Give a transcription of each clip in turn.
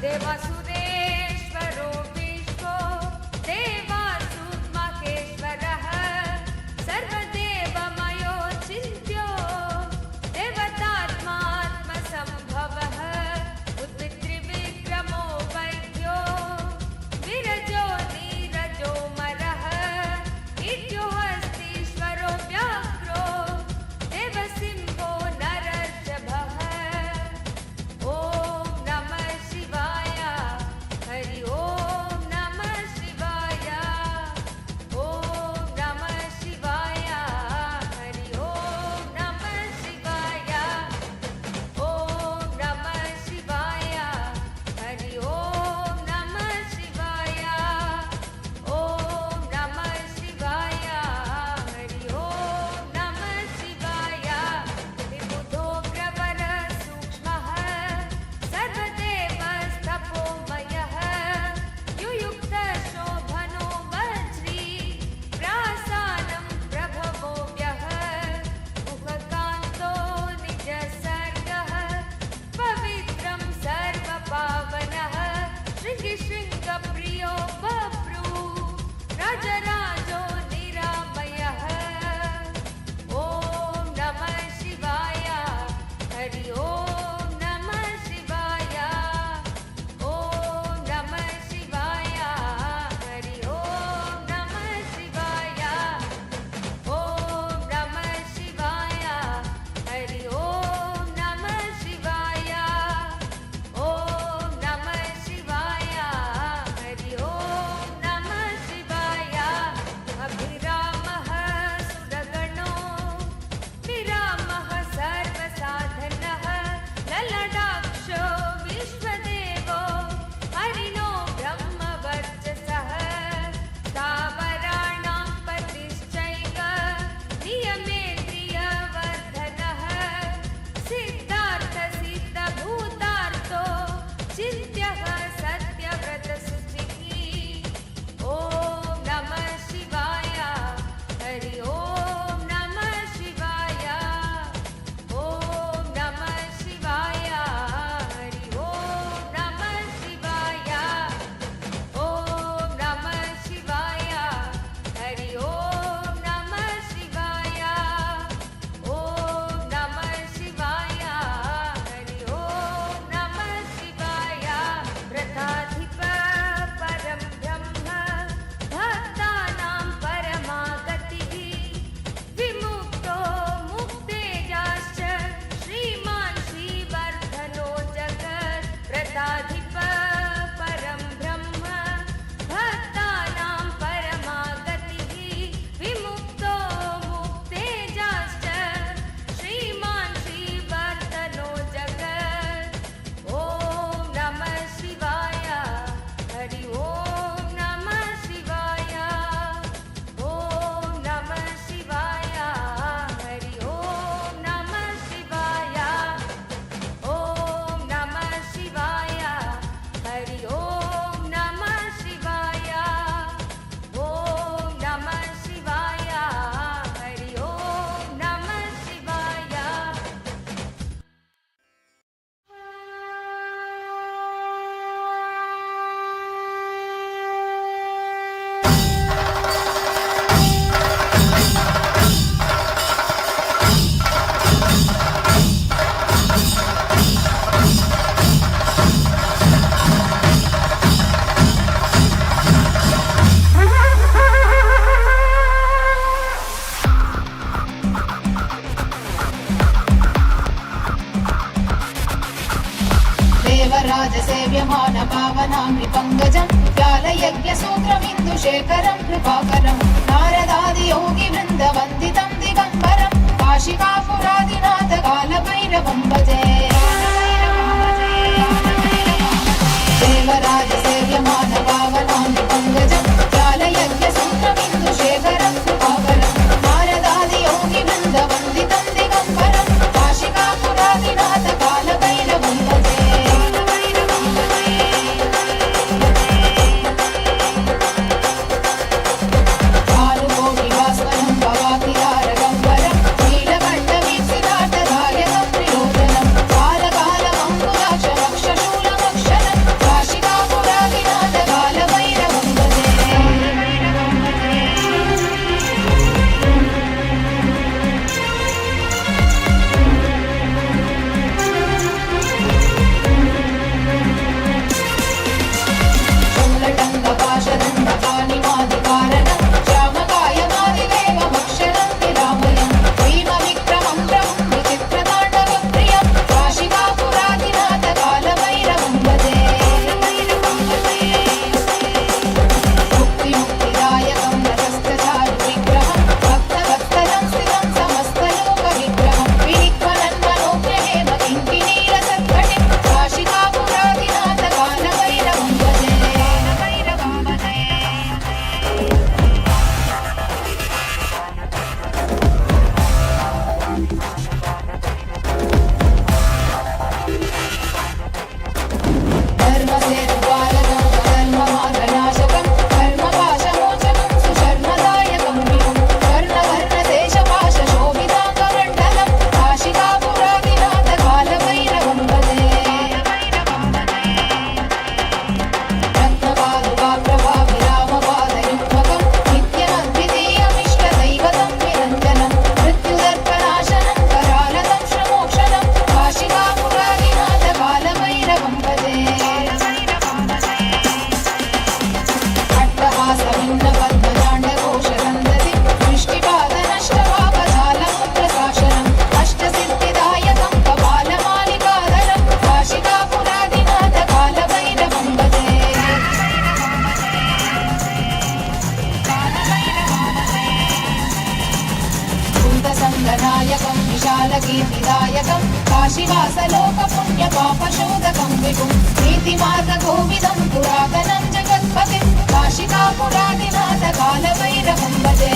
देवासुरेश्वरो विश्वो देवासुर्महेश्वरः सर्वदेवमयो चिन्त्यो देवतात्मात्मसम्भवः उत्पितृविक्रमो वैद्यो विरजो नीरजो मरः इत्यो हस्तीश्वरो व्याघ्रो देवसिंहो नरर्षभः। ॐ नमः शिवाय हरि ओम नमः शिवाय ओम नमः शिवाय हरि ओम नमः शिवाय ओम नमः शिवाय हरि ओम नमः शिवाय ओम नमः शिवाय हरि ओम नमः शिवाय। विबुधो प्रवर सूक्ष्मः सर्वदेवस्तपोमयः युयुक्त शोभनो वज्री प्रासानं प्रभवो व्यः मुखकान्तो निजसर्गः पवित्रं सर्वपावनः शृङ्गप्रियो बभ्रू राजराजो निरामयः। ॐ नमः शिवाय हरि ओम नमः शिवाय ओम नमः शिवाय हरि ओम नमः शिवाय ओम नमः शिवाय हरि ओम नमः शिवाय ओम नमः शिवाय हरि ओम नमः शिवाय। अभिरामः सुरगणो विरामः सर्वसाधनः ललडाक्षो विश्वदेवो हरिणो ब्रह्मवर्चसः स्थावराणां पतिश्चैव नियमेन्द्रियवर्धनः सिद्धार्थसिद्धभूतार्थो चिन्त्यः सत्यव्रतशुचिः। ॐ नमः शिवाय हरि ओम नमः शिवाय ओम नमः शिवाय हरि ओम नमः शिवाय ओम नमः शिवाय हरि ओम नमः शिवाय ओम नमः शिवाय हरि ओम नमः शिवाय। व्रताधिप परं ब्रह्म भक्तानां परमागतिः विमुक्तो मुक्तेजाश्च श्रीमान् श्रीवर्धनो जगत्। व्रताधिप परं ब्रह्म भक्तानां परमागतिः विमुक्तो मुक्तेजाश्च श्रीमान् श्रीवर्धनो जगत्। ॐ नमः शिवाय हरि ओम नमः शिवाय ओम नमः शिवाय हरि ओम नमः शिवाय ओम नमः शिवाय हरि ओम नमः शिवाय ओम नमः शिवाय हरि ओम नमः शिवाय। देवराजसेव्यमान पावनाम्नि पङ्कजं व्यालयज्ञसूत्रमिन्दुशेखरं कृपाकरं नारदादियोगिवृन्दवन्दितं दिगम्बरं काशिकापुरादिनाथ कालभैरवं भजे। देवराजसेव्यमान पावनाम्नि पङ्कजं व्यालयज्ञसूत्रमिन्दुशेखरं कृपाकरं नारदादियोगिवृन्दवन्दितं दिगम्बरं काशिकापुरादिनाथ कालभैरवं भजे। भानुकोटिभास्वरं भवातिहारगम्बरं नीलकण्ठवीक्षितार्थदायकं प्रियोजनं विभुं नीतिमार्गकोविदं पुरातनं जगत्पतिं काशिकापुरादिनाथ कालभैरवं भजे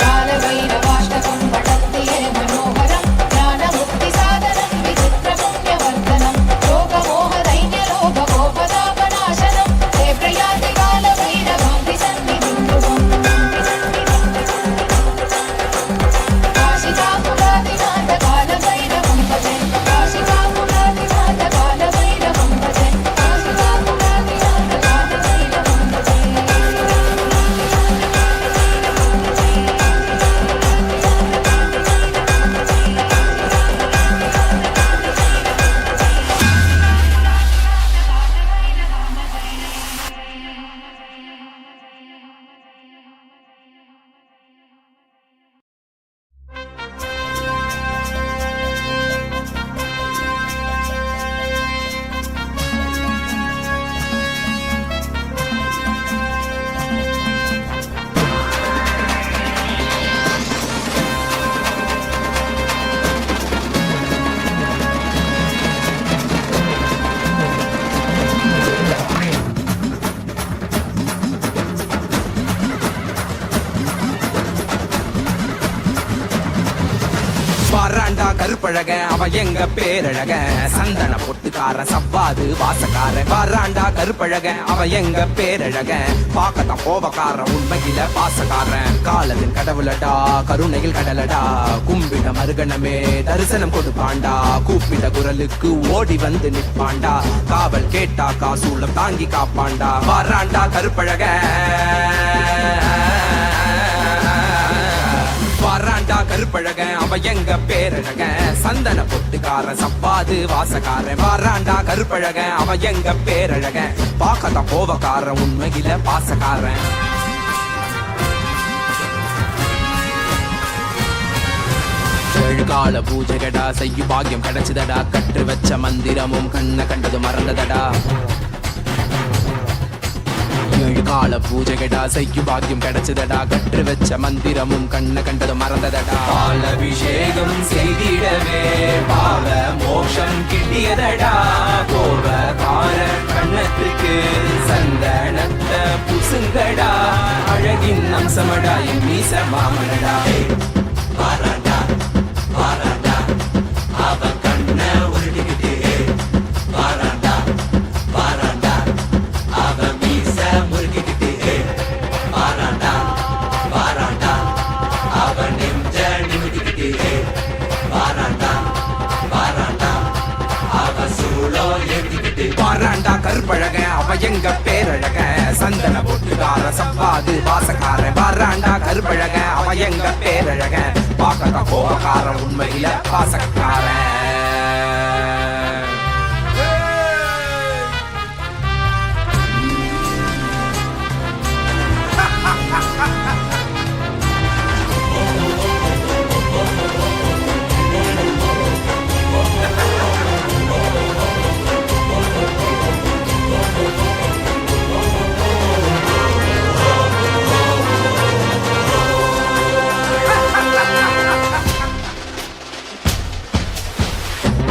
कालभैरवाष्टकं पठन्ति ये मनोहरं ज्ञानमुक्तिसाधनं विचित्रपुण्यवर्धनं लोकमोहदैन्यलोभगोपतापनाशनं ते प्रयान्ति कालभैरवान्ति सन्निधिं ध्रुवम् काशिकापुरादिनाथ कालभैरवं भजे काशिकापुरादिनाथ कालभैरवं भजे काशिकापुरादिनाथ कालभैरवं भजे வாராண்டா கருப்பழக அவ எங்க பேரழக சந்தன பொட்டுக்கார சவ்வாது வாசக்கார வாராண்டா கருப்பழக அவ எங்க பேரழக பாக்கத்தான் கோபக்கார உண்மையில பாசக்காரன் காலத்தின் கடவுளடா கருணையில் கடலடா கும்பிட மருகணமே தரிசனம் கொடுப்பாண்டா கூப்பிட குரலுக்கு ஓடி வந்து நிற்பாண்டா காவல் கேட்டா காசூலம் தாங்கி காப்பாண்டா வாராண்டா கருப்பழக வாராண்டா கருப்பழக அவ எங்க பேரழக சந்தன பொட்டுக்கார சப்பாது வாசக்கார வாராண்டா கருப்பழக அவ எங்க பேரழக பாக்கத்தான் கோபக்கார உண்மையில பாசக்காரன் ஏழுகால பூஜைகடா செய்யும் பாக்கியம் கிடைச்சதடா கற்று வச்ச மந்திரமும் கண்ண கண்டது மறந்ததடா ஏழுகால பூஜைகடா செய்யும் பாக்கியம் கிடைச்சதடா கற்று வச்ச மந்திரமும் கண்ண கண்டது மறந்ததடா பாலபிஷேகம் செய்திடவே பாவ மோட்சம் கிட்டியதடா கோபக்கார கண்ணத்துக்கு சந்தனத்த புசுங்கடா அழகின் அம்சமடா என் மீச மாமனடா வாராண்டா வாராண்டா அவ கண்ண உருட்டிக்கிட்டே வாராண்டா வாராண்டா அவ மீச முருகிக்கிட்டே வாராண்டா வாராண்டா அவ நெஞ்ச நிமிட்டிக்கிட்டே வாராண்டா வாராண்டா அவ சூளோ ஏத்திக்கிட்டே வாராண்டா கருப்பழக அவ எங்க பேரழக சந்தன பொட்டுக்கார சப்பாது வாசக்கார வாராண்டா கருப்பழக அவ எங்க பேரழக பாக்கத்த கோபக்கார உண்மையில பாசக்கார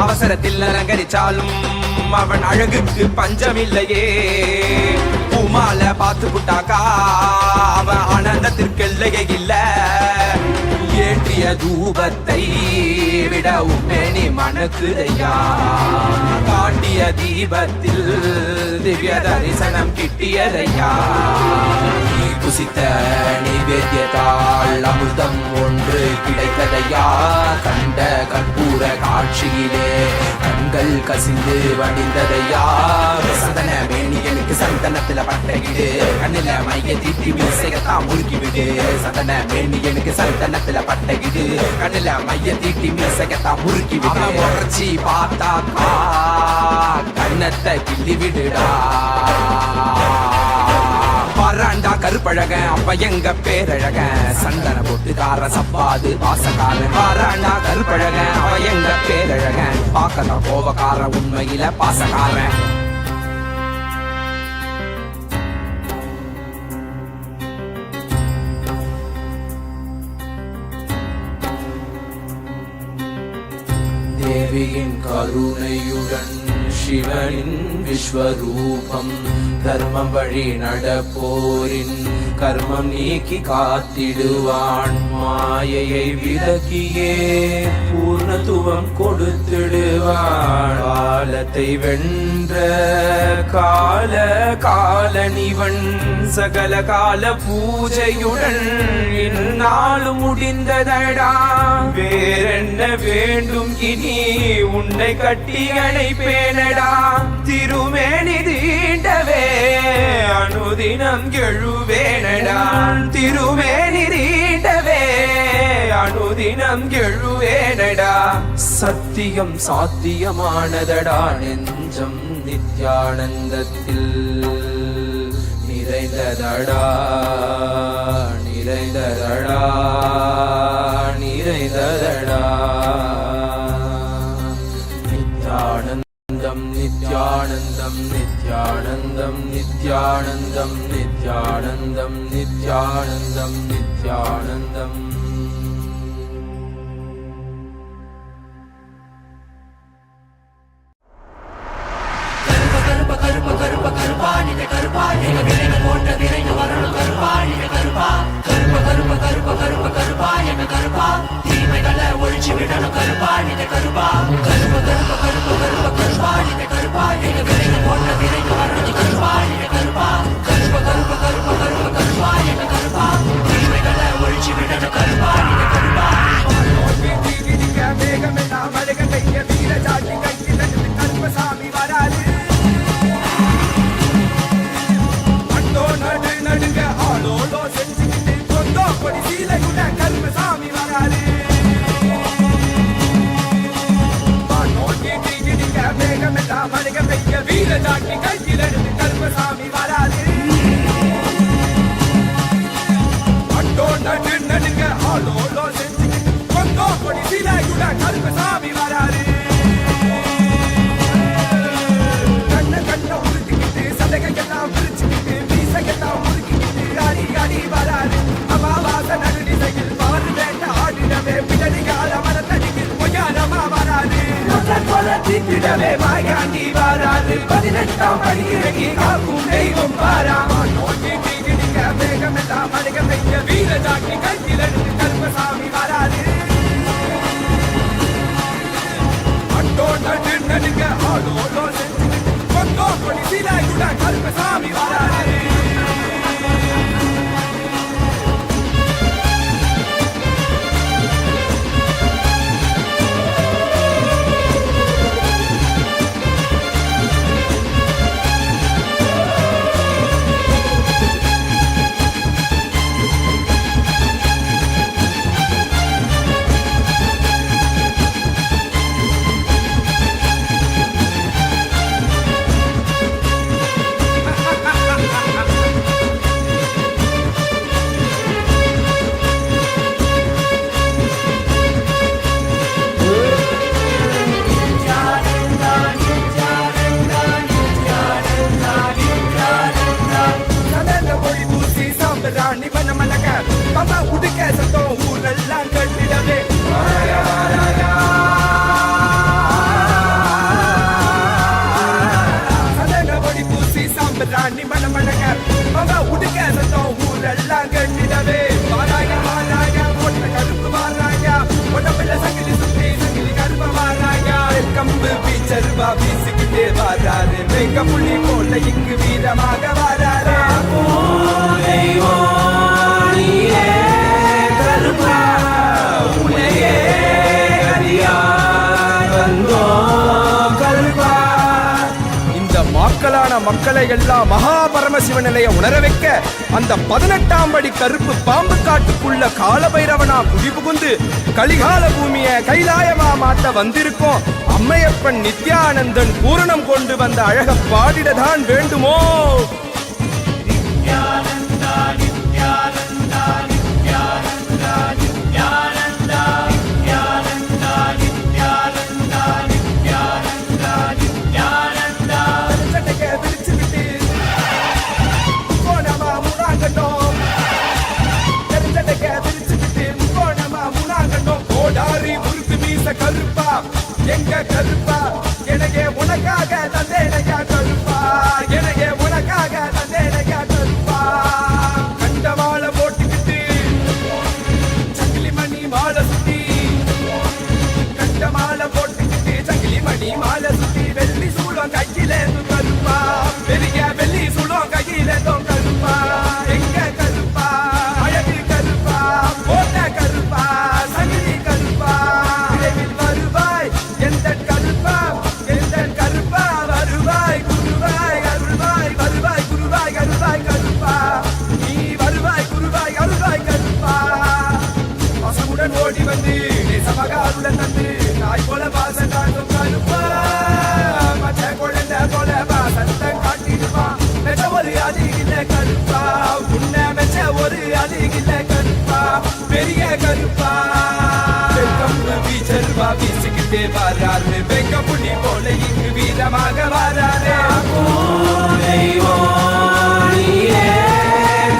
அவசரத்தில் அலங்கரிச்சாலும் அவன் அழகுக்கு பஞ்சமில்லையே பூமால பார்த்து புட்டாக்கா அவன் ஆனந்தத்திற்கெல்லையே இல்ல ஏற்றிய தூபத்தை விட உண்மைனி மணக்குதையா காட்டிய தீபத்தில் திவ்ய தரிசனம் கிட்டியதையா குசித்த நைவேத்தியத்தால் அமிர்தம் ஒன்று கிடைத்ததையா கண்ட கற்பூர காட்சியிலே கண்கள் கசிந்து வடிந்ததையா சந்தன மேனிகளுக்கு சந்தனத்துல பட்டையிடு கண்ணில மைய தீட்டி மீசையத்தான் முறுக்கி விடு சந்தன மேனிகளுக்கு சந்தனத்துல பட்டையிடு கண்ணில மைய தீட்டி மீசையத்தான் முறுக்கி விடு உடச்சி பார்த்தாக்கா கண்ணத்தை கிள்ளி விடுடா வாராண்டா கருப்பழக அப்ப எங்க பேரழக சந்தன பொட்டுக்கார சப்பாது வாசக்கார வாராண்டா கருப்பழக அவ எங்க பேரழக பாக்கத்தான் கோபக்கார உண்மையில பாசக்கார தேவியின் கருணையுடன் சிவனின் விஸ்வரூபம் தர்மம் வழி நடப்போரின் கர்மம் நீக்கி காத்திடுவான் மாயையை விலக்கியே பூர்ணத்துவம் கொடுத்திடுவான் காலத்தை வென்ற கால காலனிவன் சகல கால பூஜையுடன் இந்நாளும் முடிந்ததடா வேறென்ன வேண்டும் இனி உன்னை கட்டி அணைப்பேனடா திருமேனி தீண்டவே அனுதினம் எழுவேனடா திருமேனி தீண்டவே அனுதினம் எழுவேனடா சத்தியம் சாத்தியமானதடா நெஞ்சம் நித்யானந்தத்தில் நிறைந்ததடா நிறைந்ததடா நிறைந்ததடா நித்யானந்தம் நித்யானந்தம் நித்யானந்தம் நித்யானந்தம் நித்யானந்தம் நித்யானந்தம் நித்யானந்தம் மக்களை எல்லாம் மகா பரமசிவ நிலைய உணர வைக்க அந்த 18ஆம் படி கருப்பு பாம்பு காட்டுக்குள்ள காலபைரவனா குடிபுகுந்து கலிகால பூமிய கைலாயமா மாத்த வந்திருக்கோம். அம்மையப்பன் நித்யானந்தன் பூரணம் கொண்டு வந்த அழக பாடிடதான் வேண்டுமோ? நித்யானந்தா நித்யானந்தா நித்யானந்தா நித்யானந்தா நித்யானந்தா நித்யானந்தா நித்யானந்தா நித்யானந்தா விரிச்சு விட்டு போனமா முனாங்கட்டும் தெரிஞ்சடக்க விரிச்சு விட்டு போனமா முனாங்கட்டும் கோடாரி முறுக்கு மீச கருப்பா எங்க கருப்பா எனக்கே உனக்காக தந்தேனையா கருப்பா எனக்கே உனக்காக தந்தேனையா கருப்பா கண்ட மாலை போட்டுக்கிட்டு சங்கிலி மணி மாலை சுத்தி கண்ட மாலை போட்டுக்கிட்டு சங்கிலி மணி மாலை சுத்தி வெள்ளி சூளம் கையிலே கருப்பா பெரிய வெள்ளி சூளம் கையிலே கருப்பா எங்க கருப்பா அழகு கருப்பா போட்ட கருப்பா சங்கிலி கருப்பா விரைவில் வருவாய் எந்த கருப்பா வருவாய் குருவாய் அருள்வாய் வருவாய் குருவாய் அருள்வாய் கருப்பா நீ வருவாய் குருவாய் அருள்வாய் கருப்பா பசமுடன் ஓடி வந்து நேசமாக அருளை தந்து நாய் போல வாசம் காட்டும் கருப்பா மற்ற குழந்தை போல வாசத்தை காட்டிடுவான் மெச்ச ஒரு அதிகில்ல கருப்பா உன்னை மெச்ச ஒரு அதிகில்ல கருப்பா பெரிய கருப்பா வீச்சருவா வீசுகிட்டே வராரு வெங்க புள்ளி போல இங்கு வீரமாக வராரு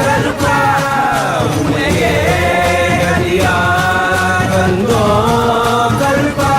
கருப்பா உன்னையே வந்தோ கருப்பா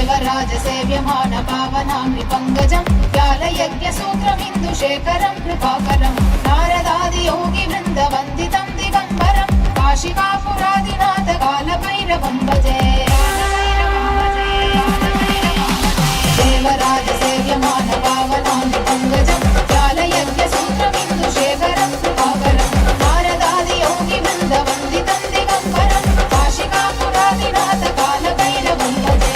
देवराजसेव्यमान पावनाम्नि पङ्कजं व्यालयज्ञसूत्रमिन्दुशेखरं कृपाकरं नारदादियोगिवृन्दवन्दितं दिगम्बरं काशिकापुरादिनाथ कालभैरवं भजे देवराजसेव्यमान पावनाम्नि पङ्कजं व्यालयज्ञसूत्रमिन्दुशेखरं कृपाकरं नारदादियोगिवृन्दवन्दितं दिगम्बरं काशिकापुरादिनाथ कालभैरवं भजे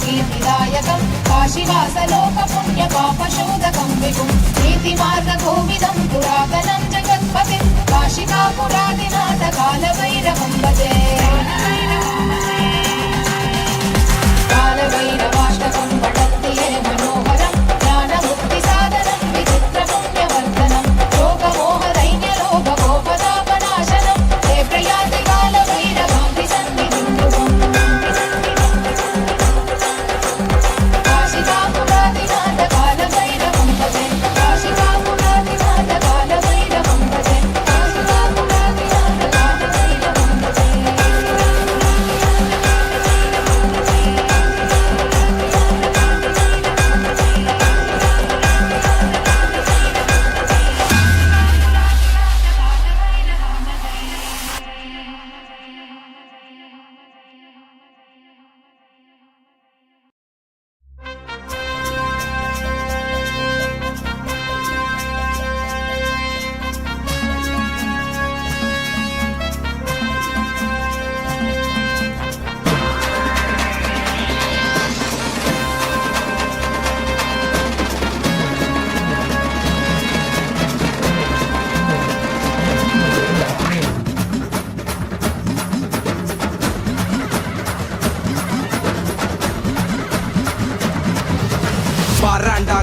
कीर्तिदायकं काशीवासलोकपुण्यपापशोधकं विभुं नीतिमार्गकोविदं पुरातनं जगत्पतिं काशिकापुरादिनाथ कालभैरवं भजे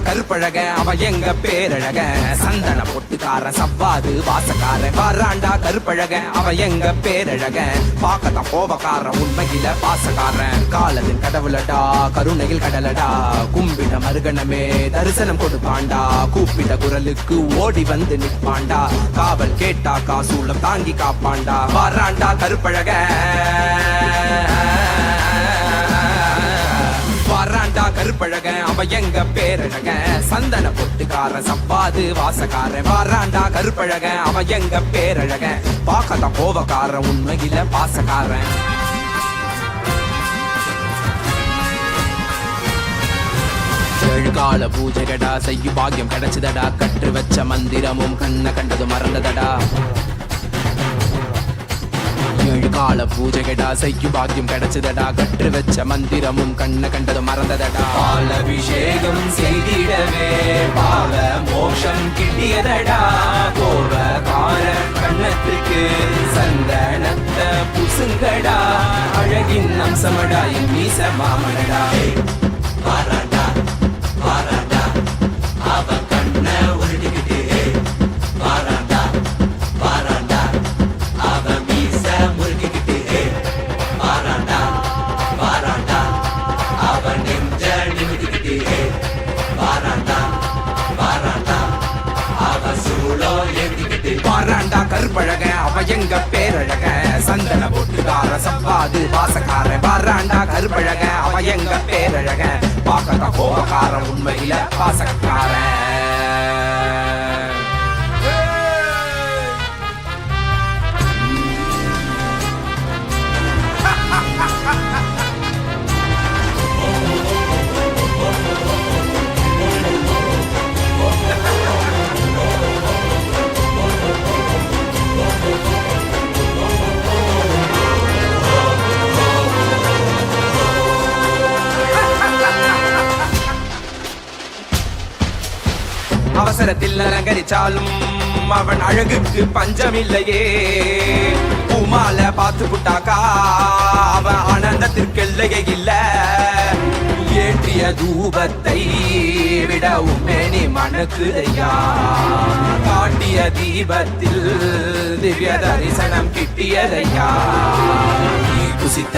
கருப்பழக அவ எங்க பேரழக சந்தன பொட்டுக்கார சவ்வாது வாசக்கார வராண்டா கருப்பழக அவ எங்க பேரழக பாக்கத்தான் கோபக்கார உண்மையில பாசக்காரன் காலத்தின் கடவுளடா கருணையில் கடலடா கும்பிட மருகணமே தரிசனம் கொடுப்பாண்டா கூப்பிட்ட குரலுக்கு ஓடி வந்து நிற்பாண்டா காவல் கேட்டா காசூலம் தாங்கி காப்பாண்டா வராண்டா கருப்பழக வராண்டா கருப்பழக அவ எங்க பேரழக சந்தன பொட்டுக்கார சப்பாது வாசக்கார வராண்டா கருப்பழக அவ எங்க பேரழக பாக்கத்தான் கோபக்கார உண்மையில பாசக்காரன் ஏழுகால பூஜைகடா செய்யும் பாக்கியம் கிடைச்சதடா கற்று வச்ச மந்திரமும் கண்ண கண்டது மறந்ததடா ஏழுகால பூஜைகடா செய்யும் பாக்கியம் கிடைச்சதடா கற்று வச்ச மந்திரமும் கண்ண கண்டது மறந்ததடா பாலபிஷேகம் செய்திடவே பாவ மோஷம் கிட்டியதடா கோபக்கார கண்ணத்துக்கு சந்தனத்தை புசுங்கடா அழகின் அம்சமடா என் மீச மாமனடா வாராண்டா வாராண்டா அவ கண்ண உருட்டிக்கிட்டு வாராண்டா வாராண்டா அவ மீச முறுக்கிக்கிட்டு வாராண்டா வாராண்டா அவ நெஞ்ச நிமித்திக்கிட்டு வாராண்டா வாராண்டா அவ சூளோ ஏந்திக்கிட்டு வாராண்டா கருப்பழக அவ எங்க பேரழக சந்தன பொட்டுக்கார சப்பாது வாசக்கார வராண்டா கருப்பழக அவ எங்க பேரழக பாக்கத்த கோபக்கார உண்மையில பாசக்கார அவசரத்தில் அலங்கரிச்சாலும் அவன் அழகுக்கு பஞ்சமில்லையே பூமால பார்த்து புட்டாக்கா அவன் ஆனந்தத்திற்கெல்லையே இல்ல ஏற்றிய தூபத்தை விடவும் மேனி மணக்குதையா காட்டிய தீபத்தில் திவ்ய தரிசனம் கிட்டியதையா குசித்த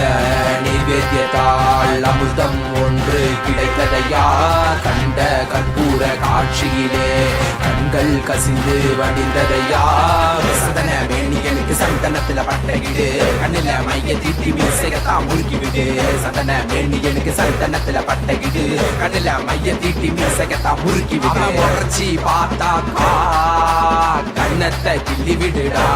நைவேத்தியத்தால் அமிர்தம் ஒன்று கிடைத்ததையா கண்ட கற்பூர காட்சியிலே கண்கள் கசிந்து வடிந்ததையா சந்தன மேனிகளுக்கு சந்தனத்துல பட்டையிடு கண்ணில மைய தீட்டி மீசையத்தான் முறுக்கிவிடு சந்தன மேனிகளுக்கு சந்தனத்துல பட்டையிடு கண்ணில மைய தீட்டி மீசையத்தான் முறுக்கிவிடு முறைச்சி பார்த்தாக்கா கண்ணத்தை கிள்ளி விடுடா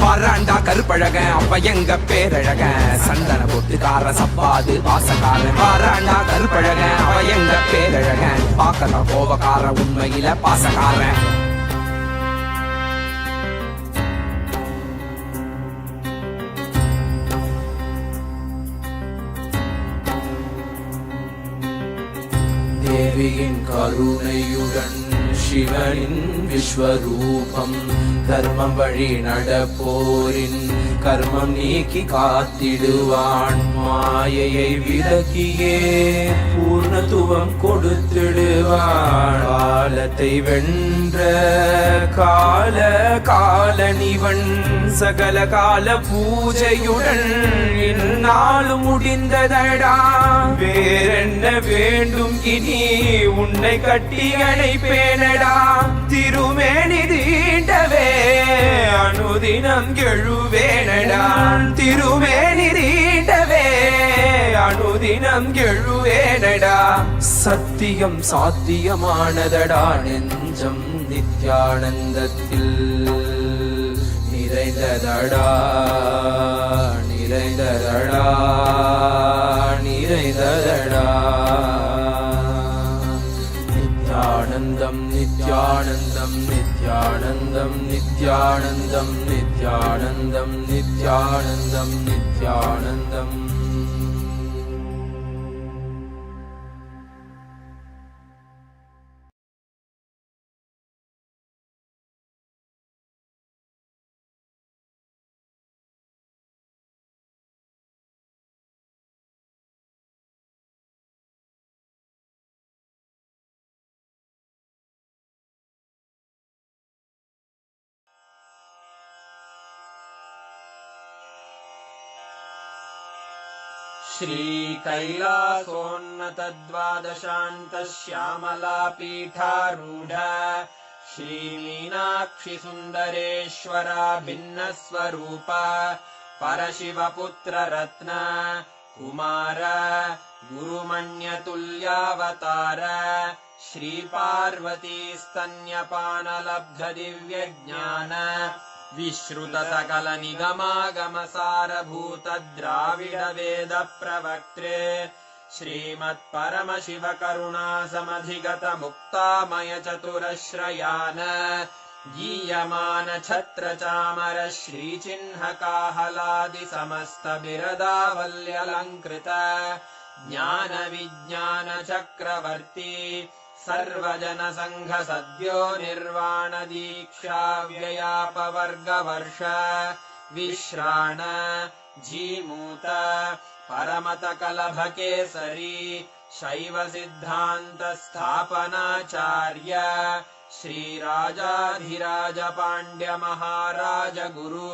வராண்டா கருப்பழக அப்ப எங்க பேரழக சந்தன பொட்டுக்கார சப்பாது வாசக்கார வராண்டா கருப்பழக அவ எங்க பேரழக பாக்கத்தான் கோபக்கார உண்மையில பாசக்கார தேவியின் கருணையுடன் சிவனின் விஸ்வரூபம் தர்மம் வழி நடப்போரின் கர்மம் நீக்கி காத்திடுவான் மாயையை விலக்கியே பூர்ணத்துவம் கொடுத்திடுவான் காலத்தை வென்ற கால காலனிவன் சகல கால பூஜையுடன் இந்நாளும் முடிந்ததடா வேறென்ன வேண்டும் இனி உன்னை கட்டி அணைப்பேனடா திருமேனி தீண்டவே அனுதினம் எழுவேனடா திருமேனி தீண்டவே அனுதினம் எழுவேனடா சத்தியம் சாத்தியமானதடா நெஞ்சம் நித்யானந்தத்தில் நிறைந்ததடா நிறைந்ததடா நிறைந்ததடா நித்யானந்தம் நித்யானந்தம் நித்யானந்தம் நித்யானந்தம் நித்யானந்தம் நித்யானந்தம் நித்யானந்தம் श्रीकैलासोन्नतद्वादशान्तश्यामलापीठारूढ श्रीमीनाक्षिसुन्दरेश्वरा भिन्नस्वरूप परशिवपुत्ररत्न कुमार गुरुमण्यतुल्यावतार श्रीपार्वतीस्तन्यपानलब्धदिव्यज्ञान विश्रुतसकलनिगमागमसारभूतद्राविडवेदप्रवक्त्रे श्रीमत्परमशिवकरुणासमधिगतमुक्तामयचतुरश्रयान गीयमानछत्रचामर श्रीचिह्नकाहलादिसमस्तबिरदावल्यलङ्कृत ज्ञानविज्ञानचक्रवर्ती सर्वजनसङ्घसद्यो निर्वाणदीक्षाव्ययापवर्गवर्ष विश्राण जीमूत परमतकलभकेसरी शैवसिद्धान्तस्थापनाचार्य श्रीराजाधिराजपाण्ड्यमहाराज गुरु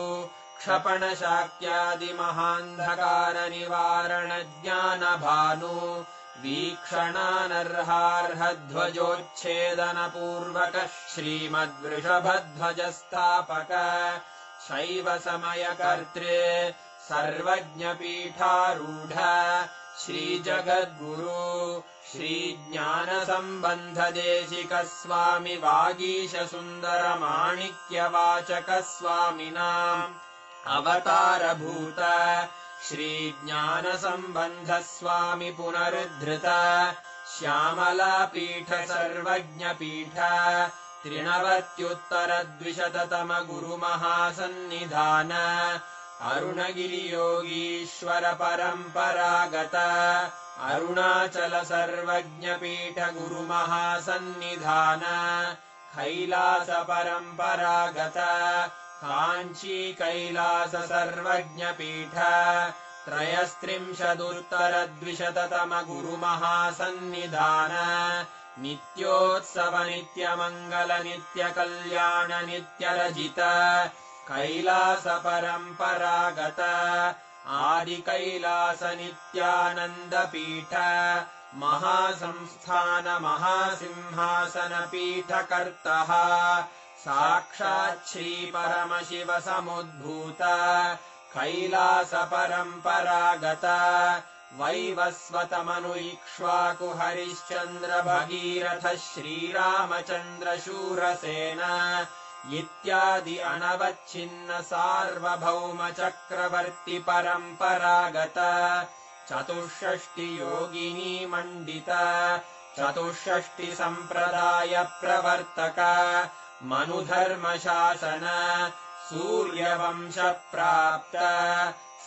क्षपणशाक्यादिमहान्धकारनिवारणज्ञानभानु वीक्षणानर्हार्हध्वजोच्छेदनपूर्वक श्रीमद्वृषभध्वजस्थापक शैवसमयकर्त्रे सर्वज्ञपीठारूढ श्रीजगद्गुरु श्रीज्ञानसम्बन्धदेशिकस्वामि वागीशसुन्दरमाणिक्यवाचकस्वामिनाम् अवतारभूत श्रीज्ञानसम्बन्धस्वामि पुनरुद्धृत श्यामलापीठ सर्वज्ञपीठ त्रिनवत्युत्तरद्विशततमगुरुमहासन्निधान अरुणगिरियोगीश्वर परम्परागत अरुणाचल सर्वज्ञपीठ गुरुमहासन्निधान कैलास परम्परागत काञ्ची कैलास सर्वज्ञपीठ त्रयस्त्रिंशदुत्तरद्विशततमगुरुमहासन्निधान नित्योत्सव नित्यमङ्गल नित्यकल्याण नित्यरजित कैलास परम्परागत आदिकैलास नित्यानन्दपीठ महासंस्थान महासिंहासनपीठकर्तः साक्षात् श्रीपरमशिव समुद्भूत कैलास परम्परागत वैवस्वतमनु इक्ष्वाकु हरिश्चन्द्र भगीरथ श्रीरामचन्द्र शूरसेन इत्यादि अनवच्छिन्न सार्वभौम चक्रवर्ति परम्परागत चतुष्षष्टि योगिनी मण्डित चतुष्षष्टि सम्प्रदाय प्रवर्तक मनुधर्मशासन सूर्यवंश प्राप्त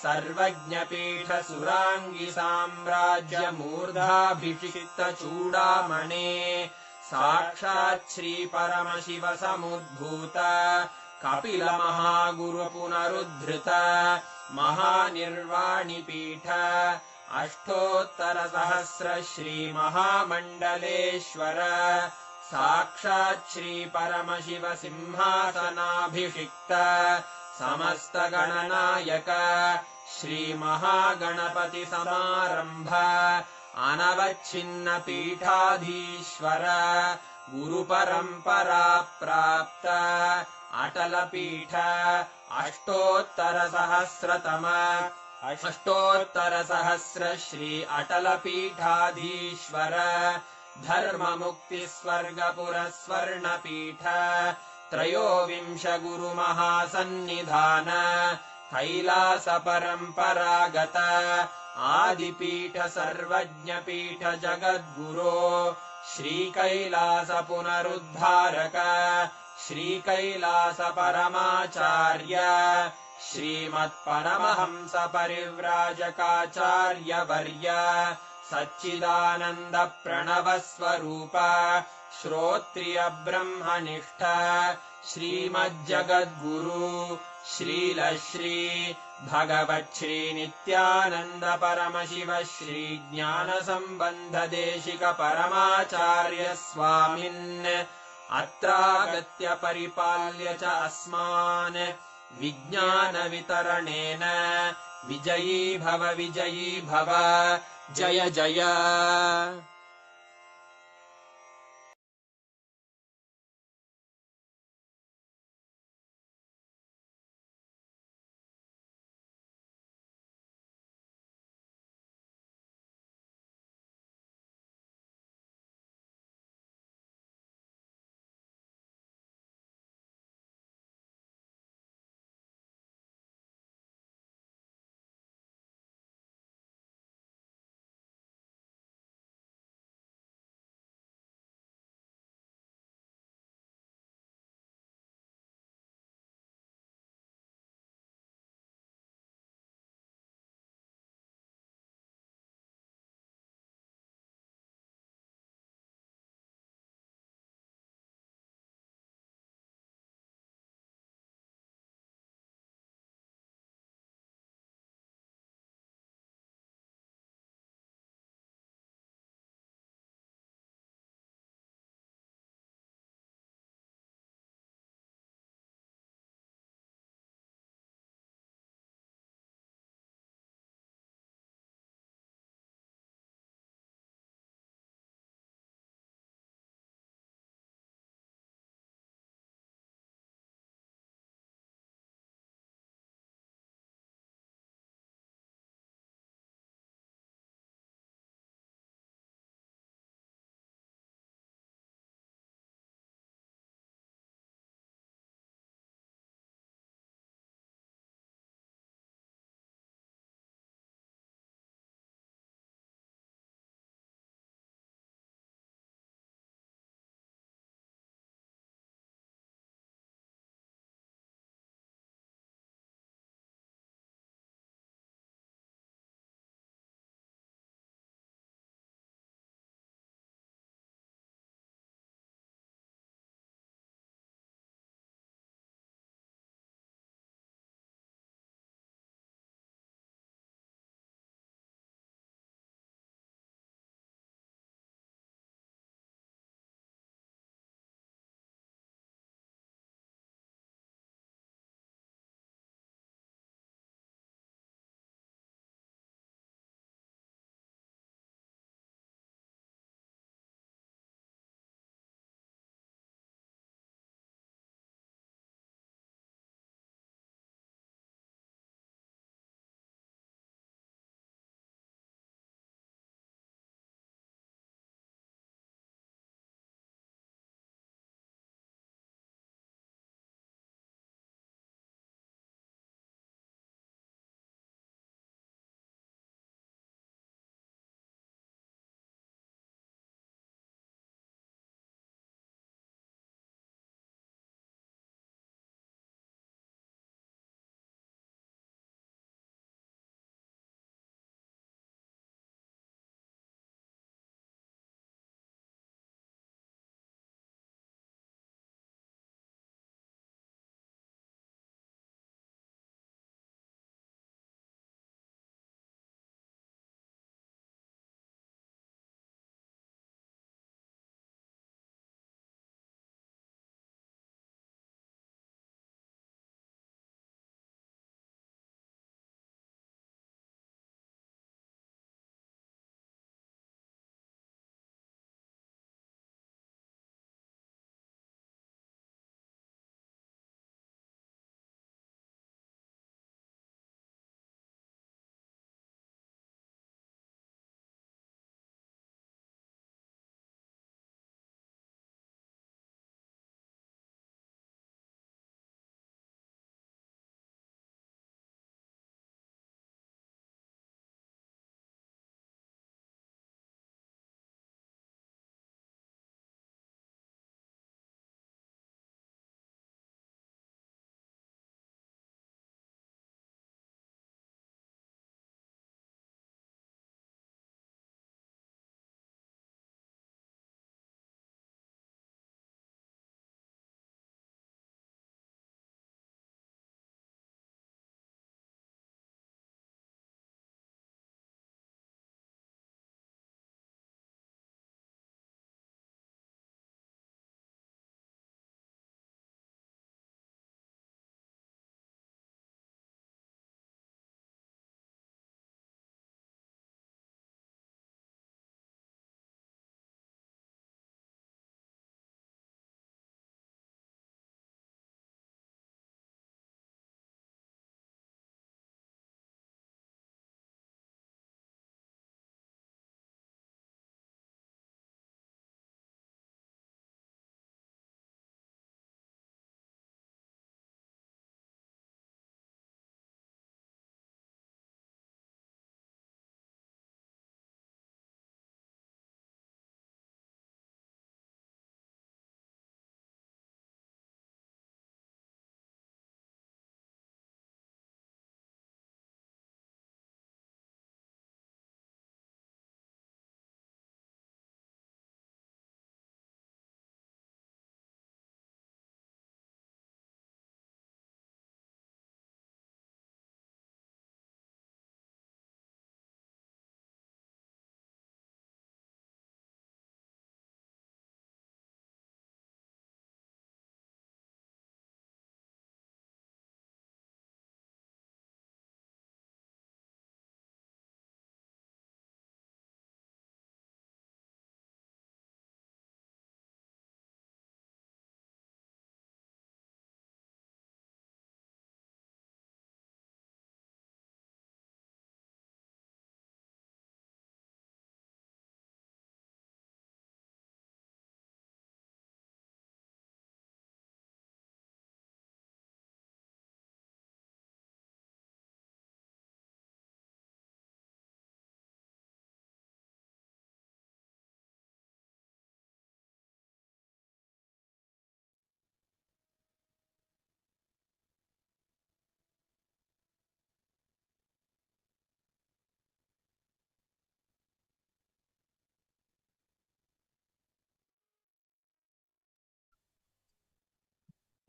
सर्वज्ञपीठ सुराङ्गी साम्राज्य मूर्धाभिषिक्त चूडामणे साक्षात् श्रीपरमशिव समुद्भूत कपिल महागुरु पुनरुद्धृत महानिर्वाणिपीठ अष्टोत्तरसहस्र श्रीमहामण्डलेश्वर साक्षात् श्रीपरमशिव सिंहासनाभिषिक्त समस्तगणनायक श्रीमहागणपति समारम्भ अनवच्छिन्न पीठाधीश्वर गुरुपरम्परा प्राप्त अटलपीठ अष्टोत्तरसहस्र श्री अटलपीठाधीश्वर धर्ममुक्तिस्वर्गपुरस्वर्णपीठ त्रयोविंश गुरुमहासन्निधान कैलास परम्परागत आदिपीठ सर्वज्ञपीठ जगद्गुरो श्रीकैलास पुनरुद्धारक श्रीकैलास परमाचार्य श्रीमत्परमहंस परिव्राजकाचार्यवर्य सच्चिदानन्द प्रणवस्वरूप श्रोत्रिय ब्रह्मनिष्ठ श्रीमज्जगद्गुरु श्रीलश्री भगवच्छ्री नित्यानन्द परमशिव श्री ज्ञानसम्बन्धदेशिक परमाचार्य स्वामिन् अत्रागत्य परिपाल्य च अस्मान् विज्ञानवितरणेन विजयी भव जय जय।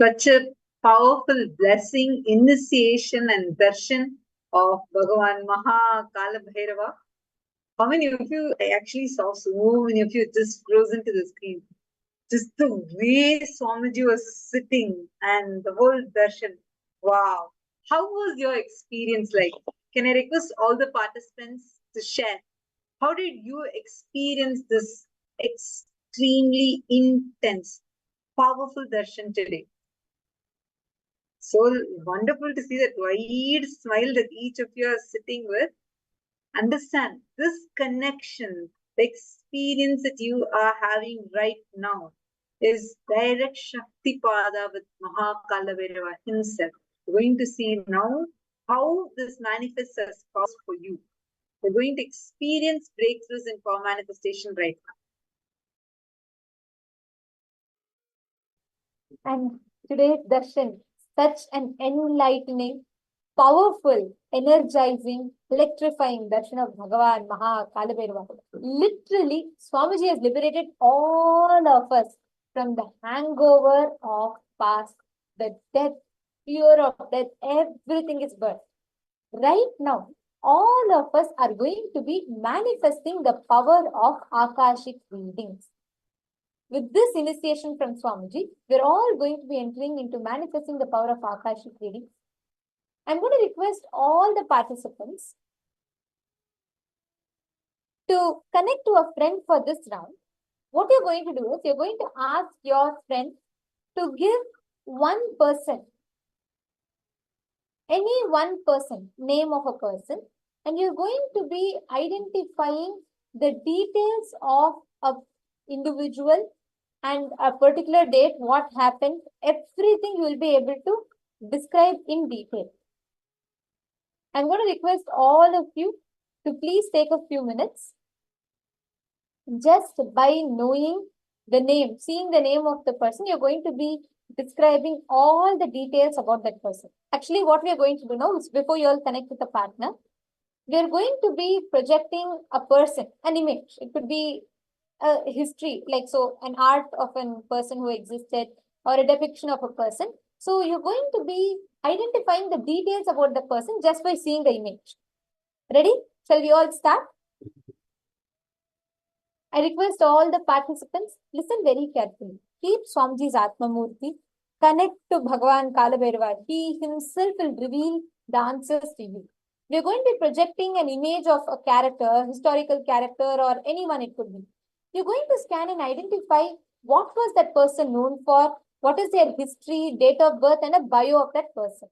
Such a powerful blessing, initiation, and darshan of Bhagavan Kalabhairava. How many of you, I actually saw so many of you just frozen to the screen. Just the way Swamiji was sitting and the whole darshan. Wow. How was your experience like? Can I request all the participants to share? How did you experience this extremely intense, powerful darshan today? So wonderful to see that wide smile that each of you are sitting with. Understand this connection, the experience that you are having right now is direct Shakti Pada with Mahakalavirava himself. We're going to see now how this manifests as cause for you. We're going to experience breakthroughs in power manifestation right now. And today's darshan, such an enlightening, powerful, energizing, electrifying darshan of Bhagavan Kalabhairava. Literally, Swamiji has liberated all of us from the hangover of past, the death, fear of death, everything is birth. Right now, all of us are going to be manifesting the power of Akashic readings. With this initiation from Swamiji, we're all going to be entering into manifesting the power of Akashic readings. I'm going to request all the participants to connect to a friend for this round. What you're going to do is you're going to ask your friend to give one person, any one person, name of a person, and you're going to be identifying the details of an individual and a particular date, what happened, everything you will be able to describe in detail. I'm going to request all of you to please take a few minutes just by knowing the name, seeing the name of the person, you're going to be describing all the details about that person. Actually, what we are going to do now is before you all connect with a partner, we are going to be projecting a person, an image. It could be a history, like so an art of a person who existed or a depiction of a person. So you're going to be identifying the details about the person just by seeing the image. Ready? Shall we all start? I request all the participants, listen very carefully. Keep Swamiji's Atma Murti, connect to Bhagavan Kalabhairava. He himself will reveal the answers to you. We are going to be projecting an image of a character, historical character, or anyone it could be. You're going to scan and identify what was that person known for, what is their history, date of birth, and a bio of that person.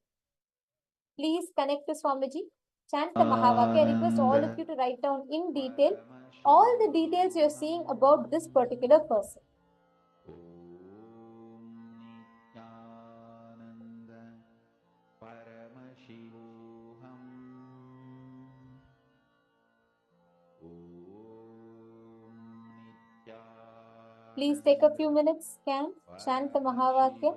Please connect to Swamiji. Chant the Mahavakya. I request all of you to write down in detail all the details you're seeing about this particular person. Please take a few minutes, scan, chant the Mahavakya.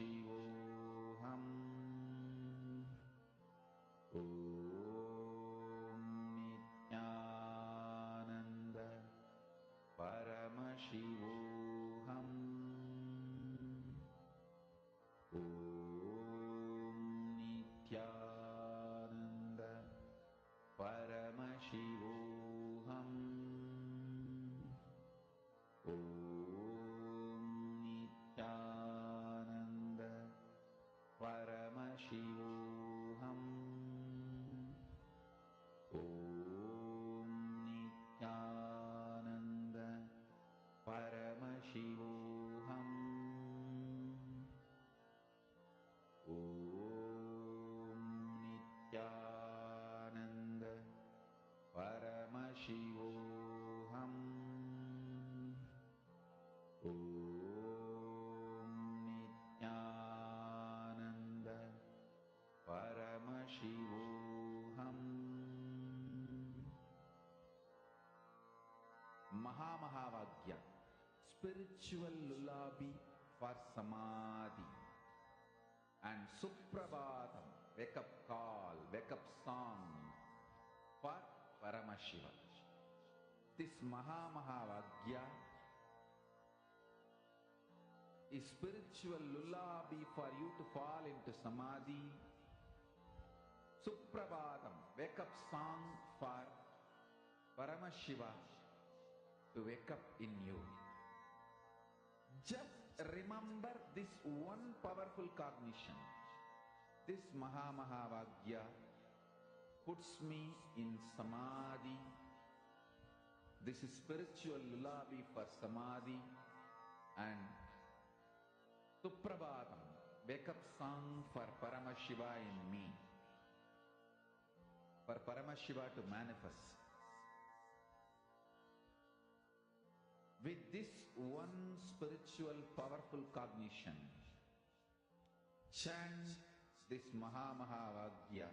Paramashivoham. Om Nityananda Paramashivoham. Om Nityananda Paramashivoham. Om Nityananda Paramashivoham. Om Nityananda Paramashivoham. Om Nityananda Paramashivoham. Om Nityananda Paramashivoham. Mahavagya, spiritual lullaby for samadhi, and Suprabhatam, wake up call, wake up song for Paramashiva. This Mahavagya is spiritual lullaby for you to fall into samadhi. Suprabhatam, wake up song for Paramashiva to wake up in you. Just remember this one powerful cognition. This Mahavagya puts me in samadhi. This is spiritual lullaby for samadhi, and Suprabhatam, wake up song for Paramashiva in me. For Paramashiva to manifest. With this one spiritual powerful cognition, chant this Mahavagya.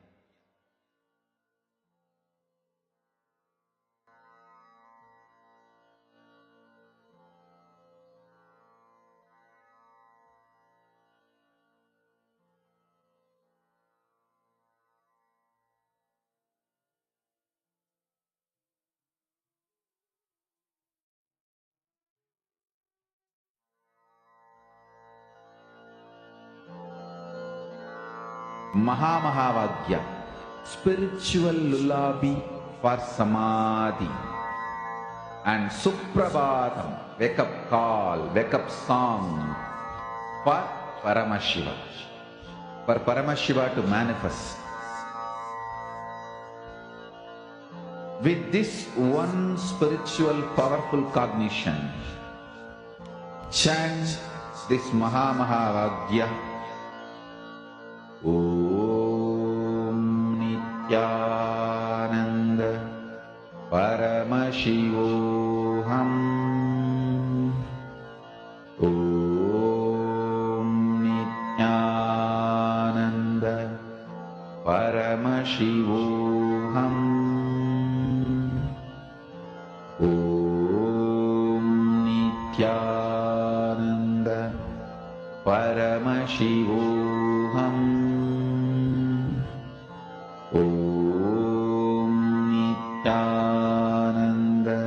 Mahavagya, spiritual lullaby for samadhi, and Suprabhatam, wake up call, wake up song for Paramashiva. For Paramashiva to manifest. With this one spiritual powerful cognition, chant this Mahavagya. Om Nityananda Paramashivoham. Om Nityananda Paramashivoham. Om Nityananda Paramashivoham. Om Nityananda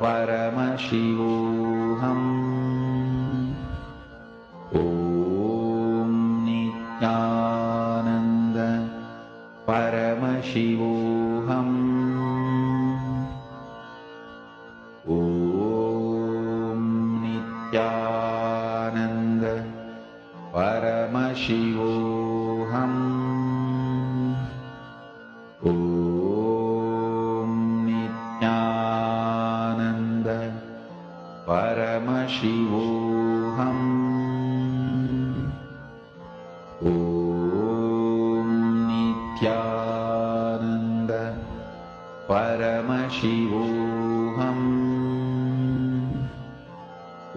Paramashivoham. Om Nityananda Paramashivoham. Om Nityananda Paramashivoham. Om Nityananda Paramashivoham. Om Nityananda Paramashivoham.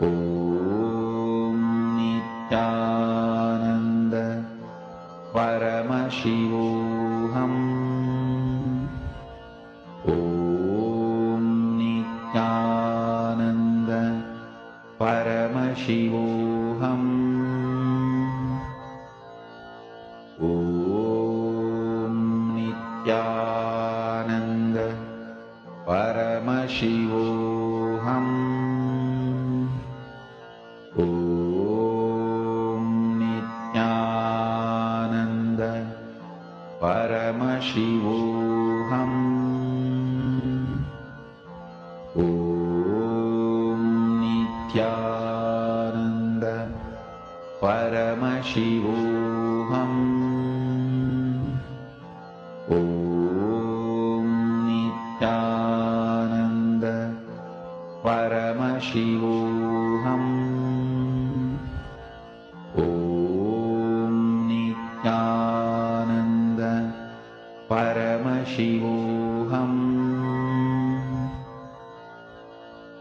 Om Nityananda Paramashivoham. Om Nityananda Paramashivoham. Paramashivoham. Om Nityananda Paramashivoham. Om Nityananda Paramashivoham. Om Nityananda Paramashivoham. Om Nityananda Paramashivoham.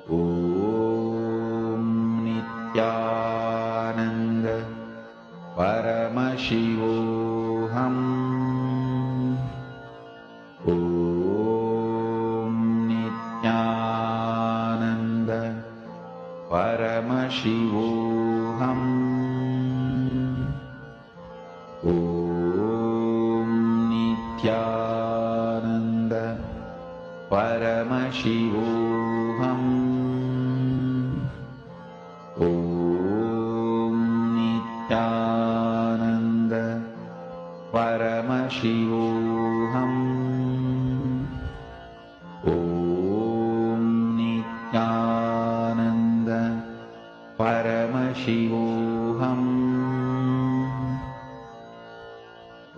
Om Nityananda Paramashivoham. Om Nityananda Paramashivoham. Om Nityananda Paramashivoham. Om Nityananda Paramashivoham. Om Nityananda Paramashivoham.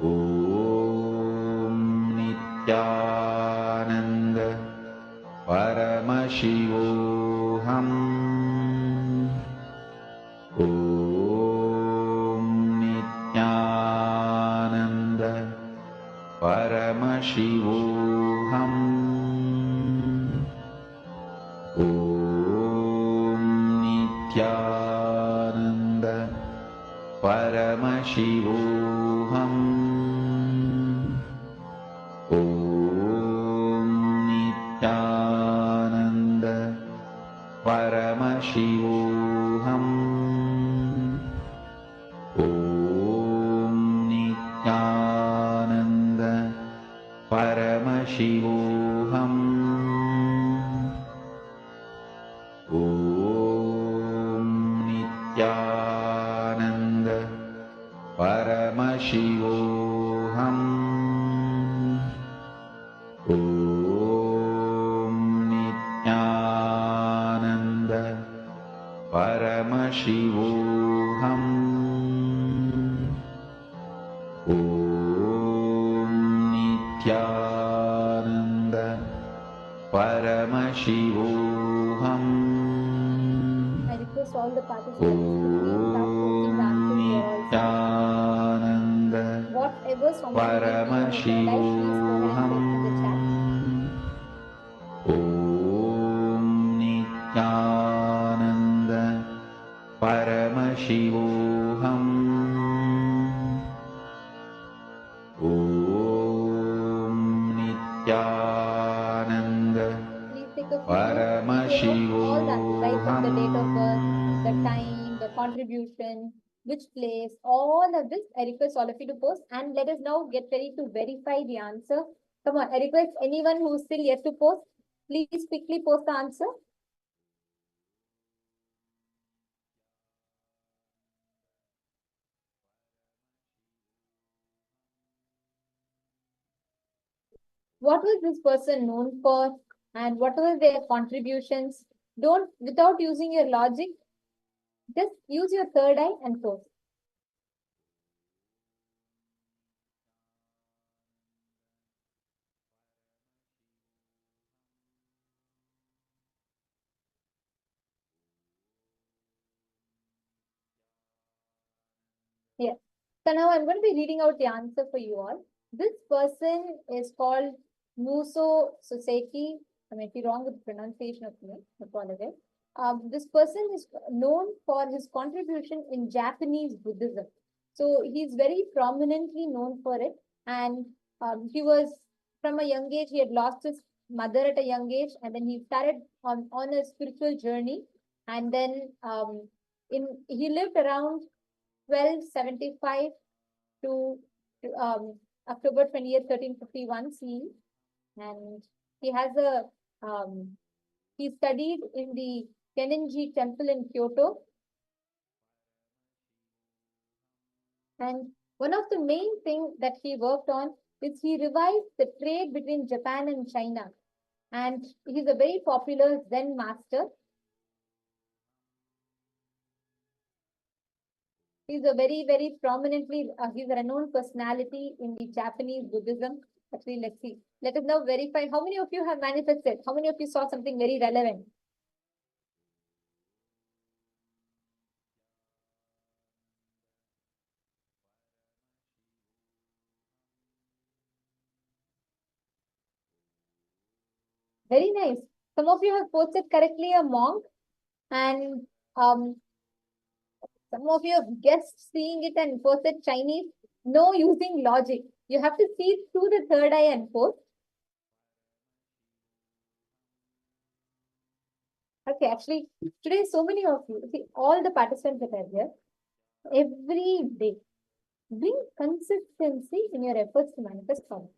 Om Nityananda Paramashivoham. Om Nityananda Paramashivoham. Om Nityananda Paramashivoham. Om Nityananda Paramashivoham. Om Nityananda Paramashivoham. Om Nityananda Paramashivoham. Om Nityananda Paramashivoham. Om Nityananda Paramashivoham. I request all the participants to please start posting the answers here also. Nityananda Whatever somebody will be in your life, please go ahead and post in the chat. Om Nityananda Paramashivoham. Om Nityananda Please take a few minutes, all that, write down the date of birth, the time, the contribution, which place, all of this. I request all of you to post, and let us now get ready to verify the answer. Come on, I request anyone who is still yet to post, please quickly post the answer. What was this person known for, and what were their contributions? Don't, without using your logic, just use your third eye and post. Yeah. So now I'm going to be reading out the answer for you all. This person is called Muso Soseki. I may be wrong with the pronunciation of the name. I apologize. This person is known for his contribution in Japanese Buddhism. So he's very prominently known for it. And he was, from a young age, he had lost his mother at a young age, and then he started on a spiritual journey. And then he lived around 1275 to October 20th, 1351 CE. And he has a he studied in the Kenenji temple in Kyoto. And one of the main things that he worked on is he revived the trade between Japan and China. And he's a very popular Zen master. He's a very, very prominently, he's a renowned personality in the Japanese Buddhism. Actually, let's see. Let us now verify how many of you have manifested. How many of you saw something very relevant? Very nice. Some of you have posted correctly a monk, and some of you have guessed seeing it and posted Chinese. No using logic. You have to see through the third eye and post. Okay, actually, today so many of you, see all the participants that are here, every day, bring consistency in your efforts to manifest power.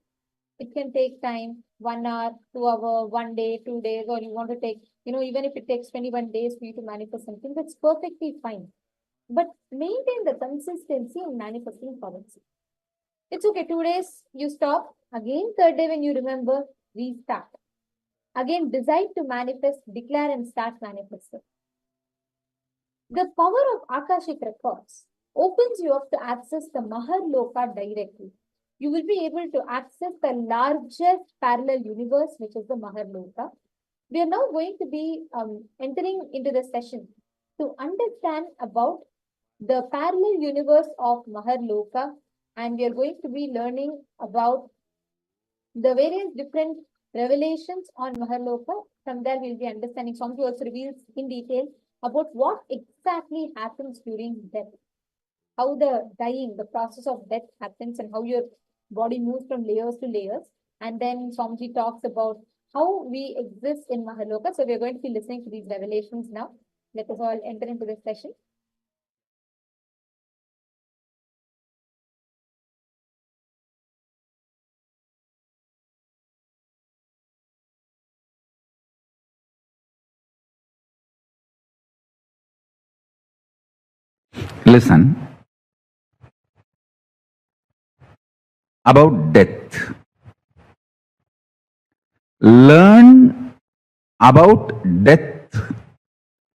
It can take time, 1 hour, 2 hours, 1 day, 2 days, or you want to take, even if it takes 21 days for you to manifest something, that's perfectly fine. But maintain the consistency in manifesting power. It's okay, 2 days, you stop. Again, third day when you remember, restart. Again, decide to manifest, declare and start manifesting. The power of Akashic Records opens you up to access the Maharloka directly. You will be able to access the largest parallel universe, which is the Maharloka. We are now going to be entering into the session to understand about the parallel universe of Maharloka, and we are going to be learning about the various different revelations on Maharloka. From there, we'll be understanding. Swami also reveals in detail about what exactly happens during death, how the dying, the process of death happens, and how your body moves from layers to layers. And then Swamiji talks about how we exist in Maharloka. So we're going to be listening to these revelations now. Let us all enter into this session. Listen about death. Learn about death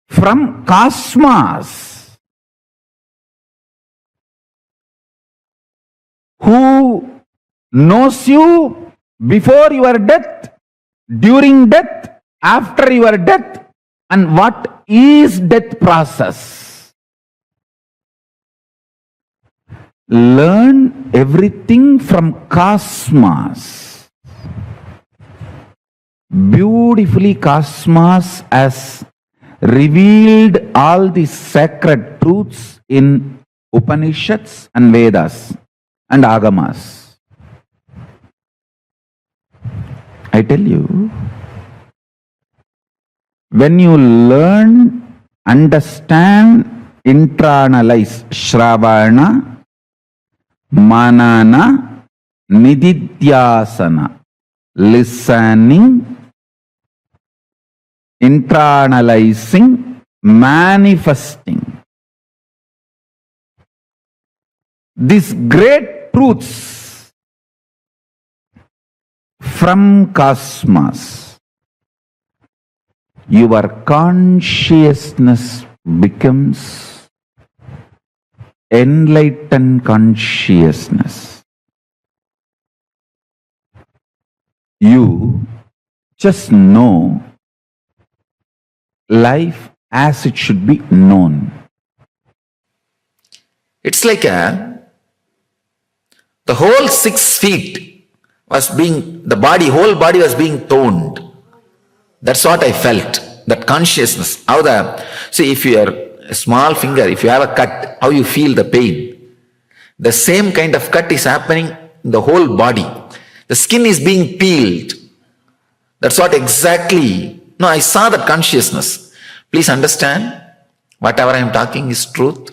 from cosmos, who knows you before your death, during death, after your death, and what is death process. Learn everything from cosmos. Beautifully, cosmos has revealed all the sacred truths in Upanishads and Vedas and Agamas. I tell you, when you learn, understand, internalize Shravana, Manana, Nididhyasana, listening, internalizing, manifesting. These great truths from cosmos, your consciousness becomes enlightened consciousness. You just know life as it should be known. It's like the whole 6 feet was being, whole body was being toned. That's what I felt, that consciousness. See, if you are a small finger, if you have a cut, how you feel the pain. The same kind of cut is happening in the whole body. The skin is being peeled. That's what exactly. No, I saw that consciousness. Please understand, whatever I am talking is truth.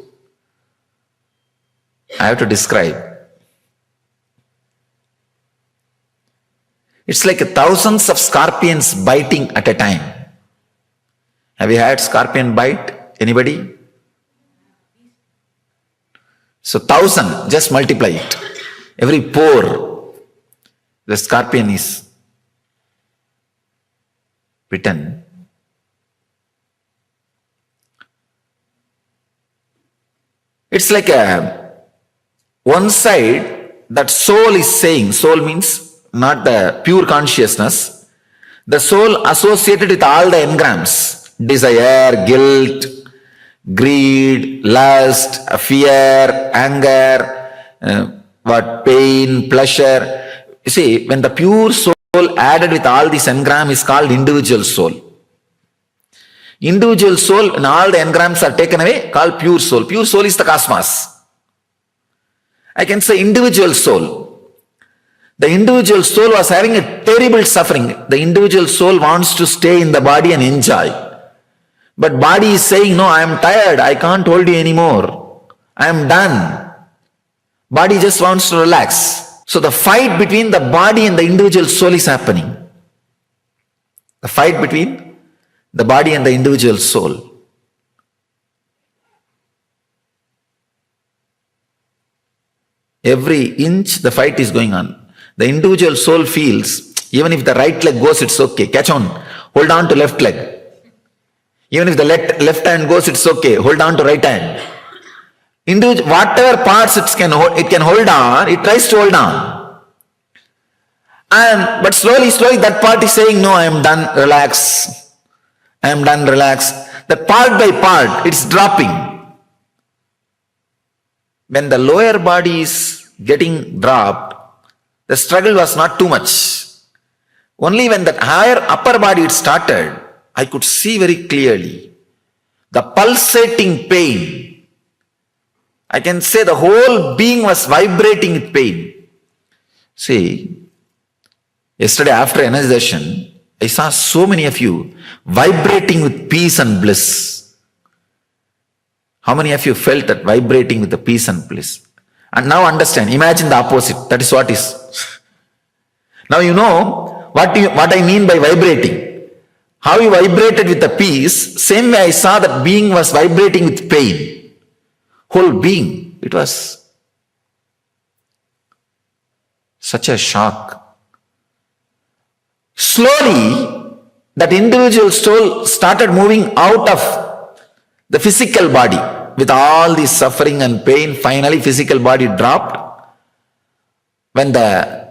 I have to describe. It's like thousands of scorpions biting at a time. Have you had scorpion bite? Anybody? So 1,000, just multiply it. Every pore, the scorpion is bitten. It's like one side that soul is saying, soul means not the pure consciousness, the soul associated with all the engrams, desire, guilt, greed, lust, fear, anger, pain, pleasure. You see, when the pure soul added with all these engram is called individual soul. Individual soul, when all the engrams are taken away, called pure soul. Pure soul is the cosmos. I can say individual soul. The individual soul was having a terrible suffering. The individual soul wants to stay in the body and enjoy. But body is saying, no, I am tired, I can't hold you anymore. I am done. Body just wants to relax. So the fight between the body and the individual soul is happening. The fight between the body and the individual soul. Every inch the fight is going on. The individual soul feels, even if the right leg goes, it's okay. Catch on. Hold on to left leg. Even if the left hand goes, it's okay. Hold on to right hand. Whatever parts it can hold on, it tries to hold on. But slowly, that part is saying, no, I am done, relax. I am done, relax. That part by part, it's dropping. When the lower body is getting dropped, the struggle was not too much. Only when that higher upper body started, I could see very clearly the pulsating pain. I can say the whole being was vibrating with pain. See, yesterday after energization, I saw so many of you vibrating with peace and bliss. How many of you felt that vibrating with the peace and bliss? And now understand, imagine the opposite. That is what is. Now you know what I mean by vibrating. How you vibrated with the peace, same way I saw that being was vibrating with pain. Whole being, it was such a shock. Slowly, that individual soul started moving out of the physical body with all this suffering and pain. Finally, physical body dropped. When the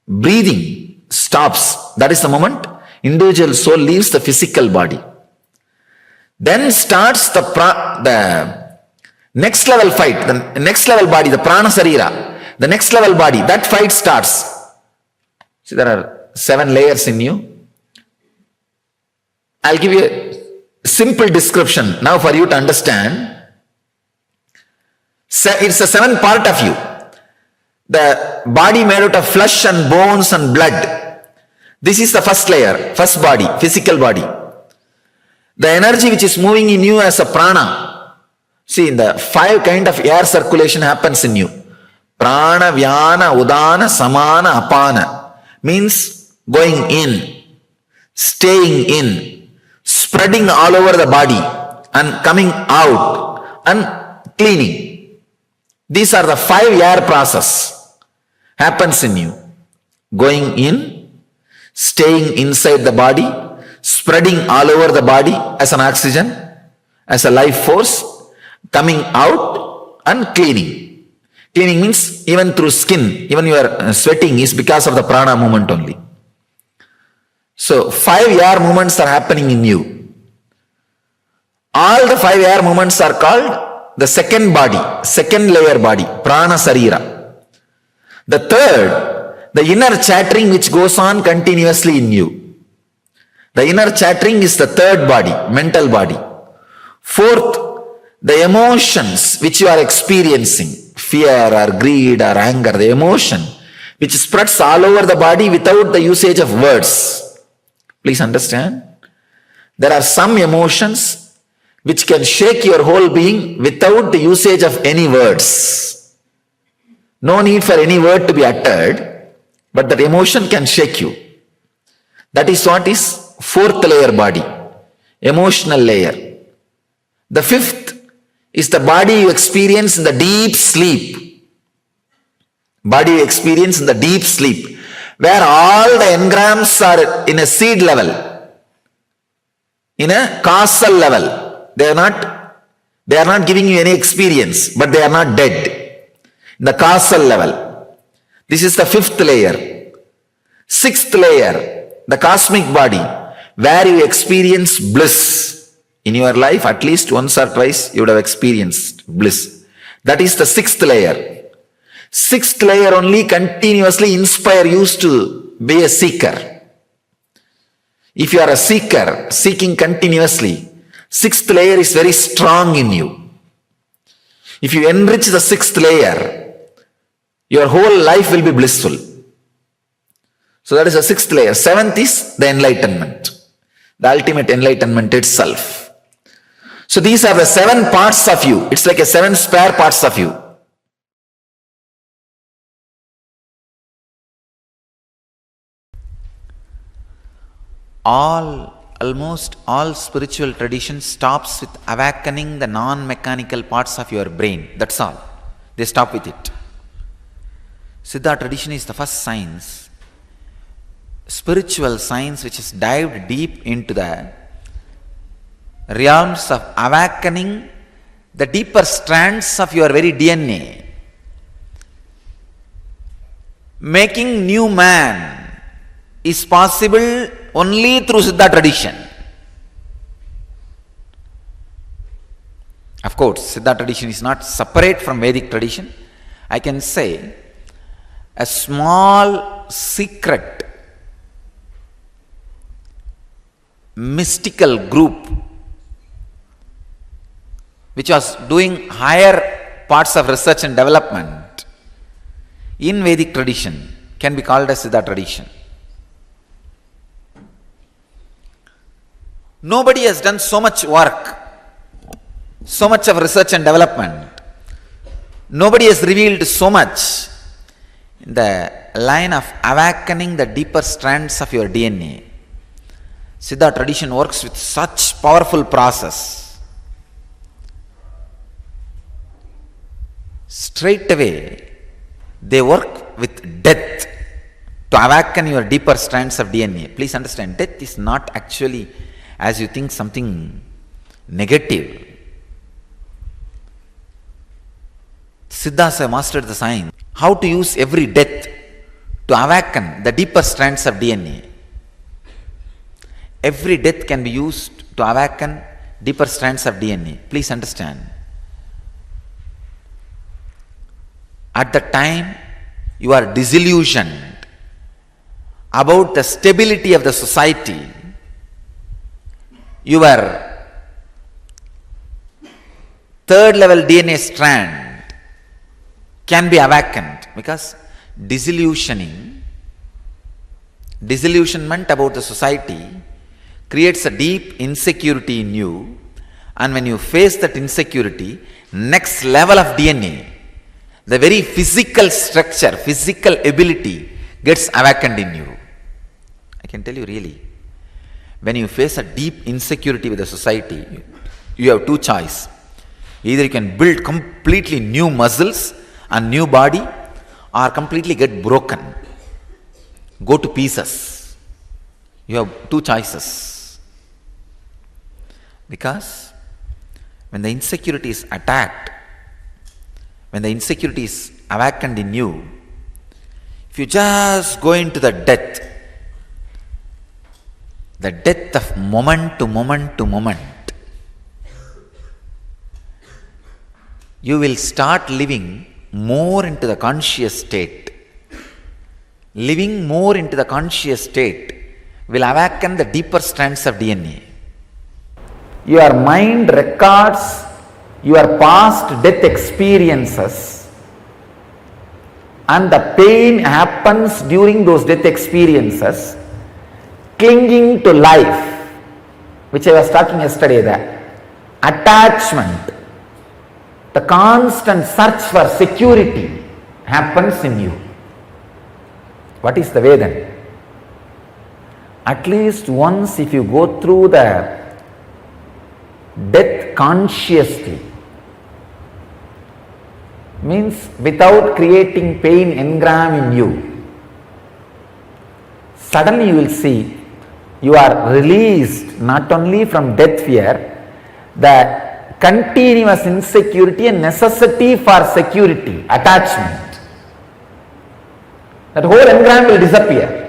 breathing stops, that is the moment individual soul leaves the physical body. Then starts the next level fight, the next level body, the prana sarira, the next level body, that fight starts. See, there are 7 layers in you. I'll give you a simple description now for you to understand. It's the 7th part of you. The body made out of flesh and bones and blood. This is the first layer, first body, physical body. The energy which is moving in you as a prana. See, in the 5 kind of air circulation happens in you. Prana, vyana, udana, samana, apana. Means going in, staying in, spreading all over the body and coming out and cleaning. These are the 5 air process happens in you. Going in, staying inside the body, spreading all over the body as an oxygen, as a life force, coming out and cleaning. Cleaning means even through skin, even your sweating is because of the prana movement only. So 5 air movements are happening in you. All the 5 air movements are called the second body, second layer body, prana sarira. The third, the inner chattering which goes on continuously in you. The inner chattering is the third body, mental body. Fourth, the emotions which you are experiencing, fear or greed or anger, the emotion which spreads all over the body without the usage of words. Please understand. There are some emotions which can shake your whole being without the usage of any words. No need for any word to be uttered. but that emotion can shake you. That is what is fourth layer body, emotional layer. The fifth is the body you experience in the deep sleep. Body you experience in the deep sleep, where all the engrams are in a seed level, in a causal level. They are not giving you any experience, but they are not dead. In the causal level. This is the fifth layer. Sixth layer, the cosmic body, where you experience bliss. In your life, at least once or twice, you would have experienced bliss. That is the sixth layer. Sixth layer only continuously inspire you to be a seeker. If you are a seeker, seeking continuously, sixth layer is very strong in you. If you enrich the sixth layer, your whole life will be blissful. So that is the sixth layer. Seventh is the enlightenment, the ultimate enlightenment itself. So these are the 7 parts of you. It's like a 7 spare parts of you. Almost all spiritual tradition stops with awakening the non-mechanical parts of your brain. That's all. They stop with it. Siddha tradition is the first science, spiritual science, which is dived deep into the realms of awakening the deeper strands of your very DNA. Making new man is possible only through Siddha tradition. Of course, Siddha tradition is not separate from Vedic tradition. I can say a small secret mystical group which was doing higher parts of research and development in Vedic tradition can be called as Siddha tradition. Nobody has done so much work, so much of research and development. Nobody has revealed so much in the line of awakening the deeper strands of your DNA. Siddha tradition works with such powerful process. Straight away, they work with death to awaken your deeper strands of DNA. Please understand, death is not actually, as you think, something negative. Siddhas have mastered the science, how to use every death to awaken the deeper strands of DNA. Every death can be used to awaken deeper strands of DNA. Please understand. At the time you are disillusioned about the stability of the society, your third level DNA strand can be awakened, because disillusionment about the society creates a deep insecurity in you, and when you face that insecurity, next level of DNA, the very physical structure, physical ability gets awakened in you. I can tell you really, when you face a deep insecurity with the society, you have two choices. Either you can build completely new muscles and new body, or completely get broken, go to pieces. You have two choices. Because when the insecurity is attacked, when the insecurity is awakened in you, if you just go into the death of moment to moment to moment, you will start living more into the conscious state. Living more into the conscious state will awaken the deeper strands of DNA. Your mind records your past death experiences, and the pain happens during those death experiences, clinging to life, which I was talking yesterday there. Attachment, the constant search for security happens in you. What is the way then? At least once if you go through the death consciously, means without creating pain engram in you, suddenly you will see you are released not only from death fear, the continuous insecurity and necessity for security, attachment. That whole engram will disappear.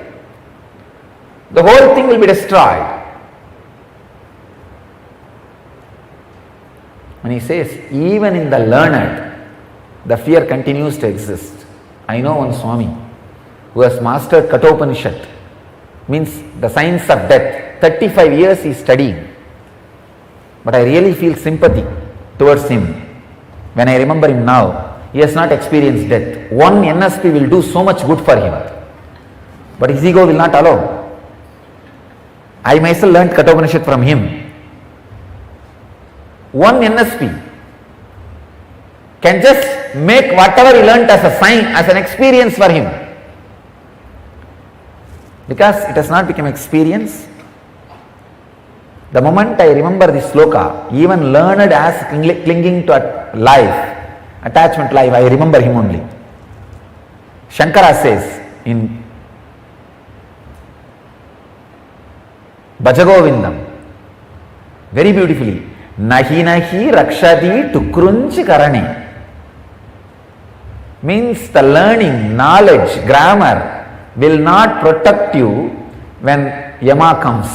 The whole thing will be destroyed. When he says, even in the learned, the fear continues to exist. I know one Swami who has mastered Kathopanishad, means the science of death. 35 years he is studying. But I really feel sympathy towards him. When I remember him now, he has not experienced death. One NSP will do so much good for him. But his ego will not allow. I myself learned Kathopanishad from him. One NSP can just make whatever he learnt as a sign, as an experience for him. Because it has not become experience. The moment I remember this sloka, even learned as clinging to life, attachment life, I remember him only. Shankara says in Bhajagovindam, very beautifully, Nahi nahi rakshadi tukrunch karane. Means the learning, knowledge, grammar will not protect you when Yama comes.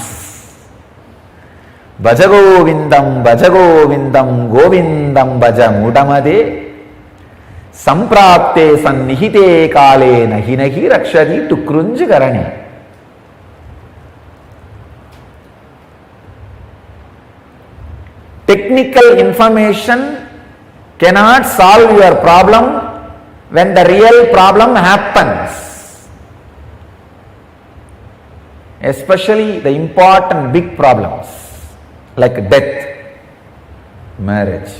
Bhajagovindam, Bhajagovindam, Govindam Bhaja Mudamade Samprapte Sannihite Kale Nahi nahi rakshadi tukrunch karane. Technical information cannot solve your problem when the real problem happens. Especially the important big problems like death, marriage.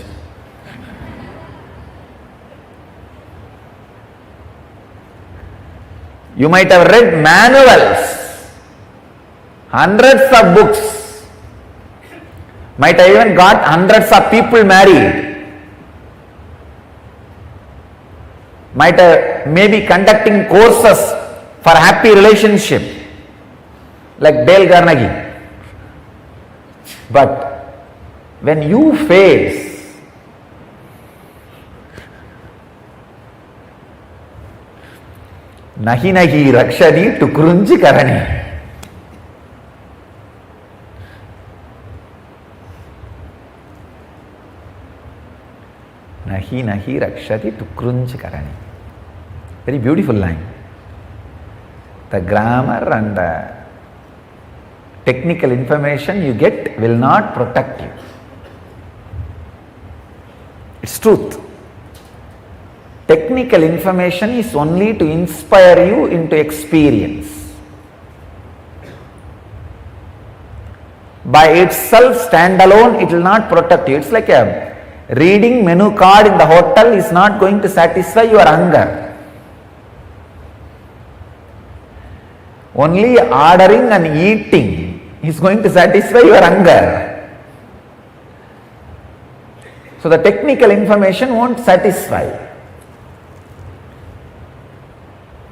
You might have read manuals, hundreds of books, might have even got hundreds of people married, might have maybe conducting courses for happy relationship like Dale Carnegie. But when you face nahi nahi rakshadi tukrunji karane, nahi nahi rakshati tukrunch karani. Very beautiful line. The grammar and the technical information you get will not protect you. It's truth. Technical information is only to inspire you into experience. By itself, stand alone, it will not protect you. It's like a reading menu card in the hotel is not going to satisfy your hunger. Only ordering and eating is going to satisfy your hunger. So the technical information won't satisfy.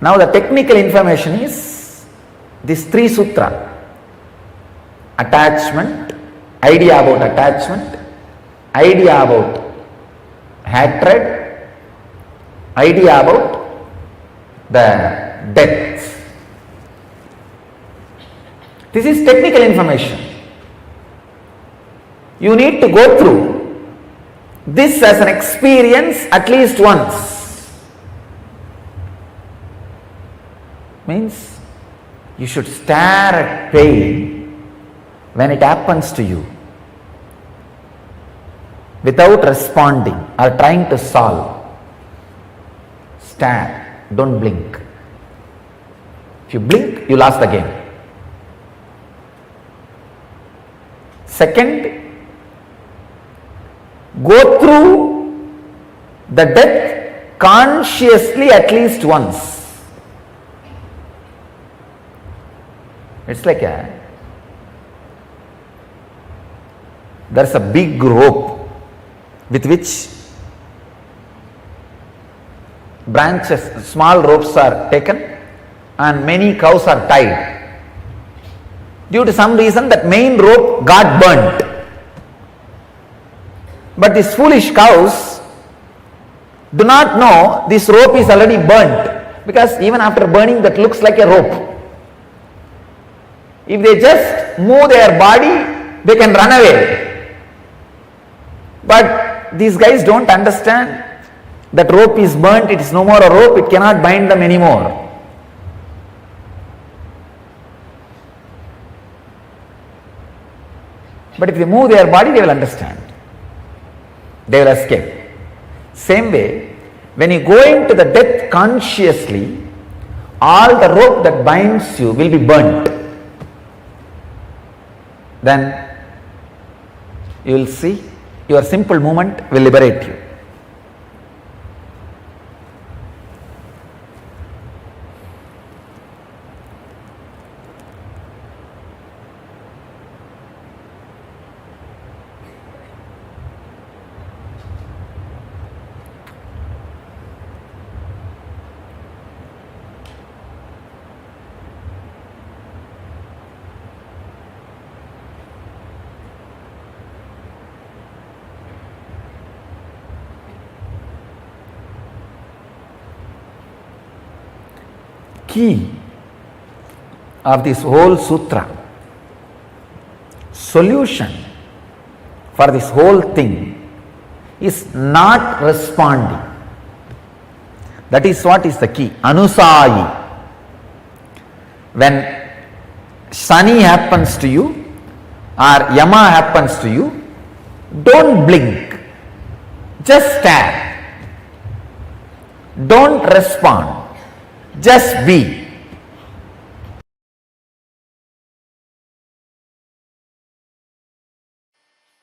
Now the technical information is this 3 sutra. Attachment, idea about attachment, idea about hatred, idea about the death. This is technical information. You need to go through this as an experience at least once. Means you should stare at pain when it happens to you without responding or trying to solve. Stare, don't blink. If you blink, you lost the game. Second, go through the death consciously at least once. It's like there's a big rope with which branches, small ropes are taken and many cows are tied. Due to some reason that main rope got burnt. But these foolish cows do not know this rope is already burnt, because even after burning that looks like a rope. If they just move their body, they can run away. But these guys don't understand that rope is burnt, it is no more a rope, it cannot bind them anymore. But if they move their body, they will understand. They will escape. Same way, when you go into the death consciously, all the rope that binds you will be burnt. Then you will see your simple movement will liberate you. Key of this whole sutra, solution for this whole thing is not responding. That is what is the key. Anusayi. When Shani happens to you or Yama happens to you, don't blink. Just stare. Don't respond. Just be.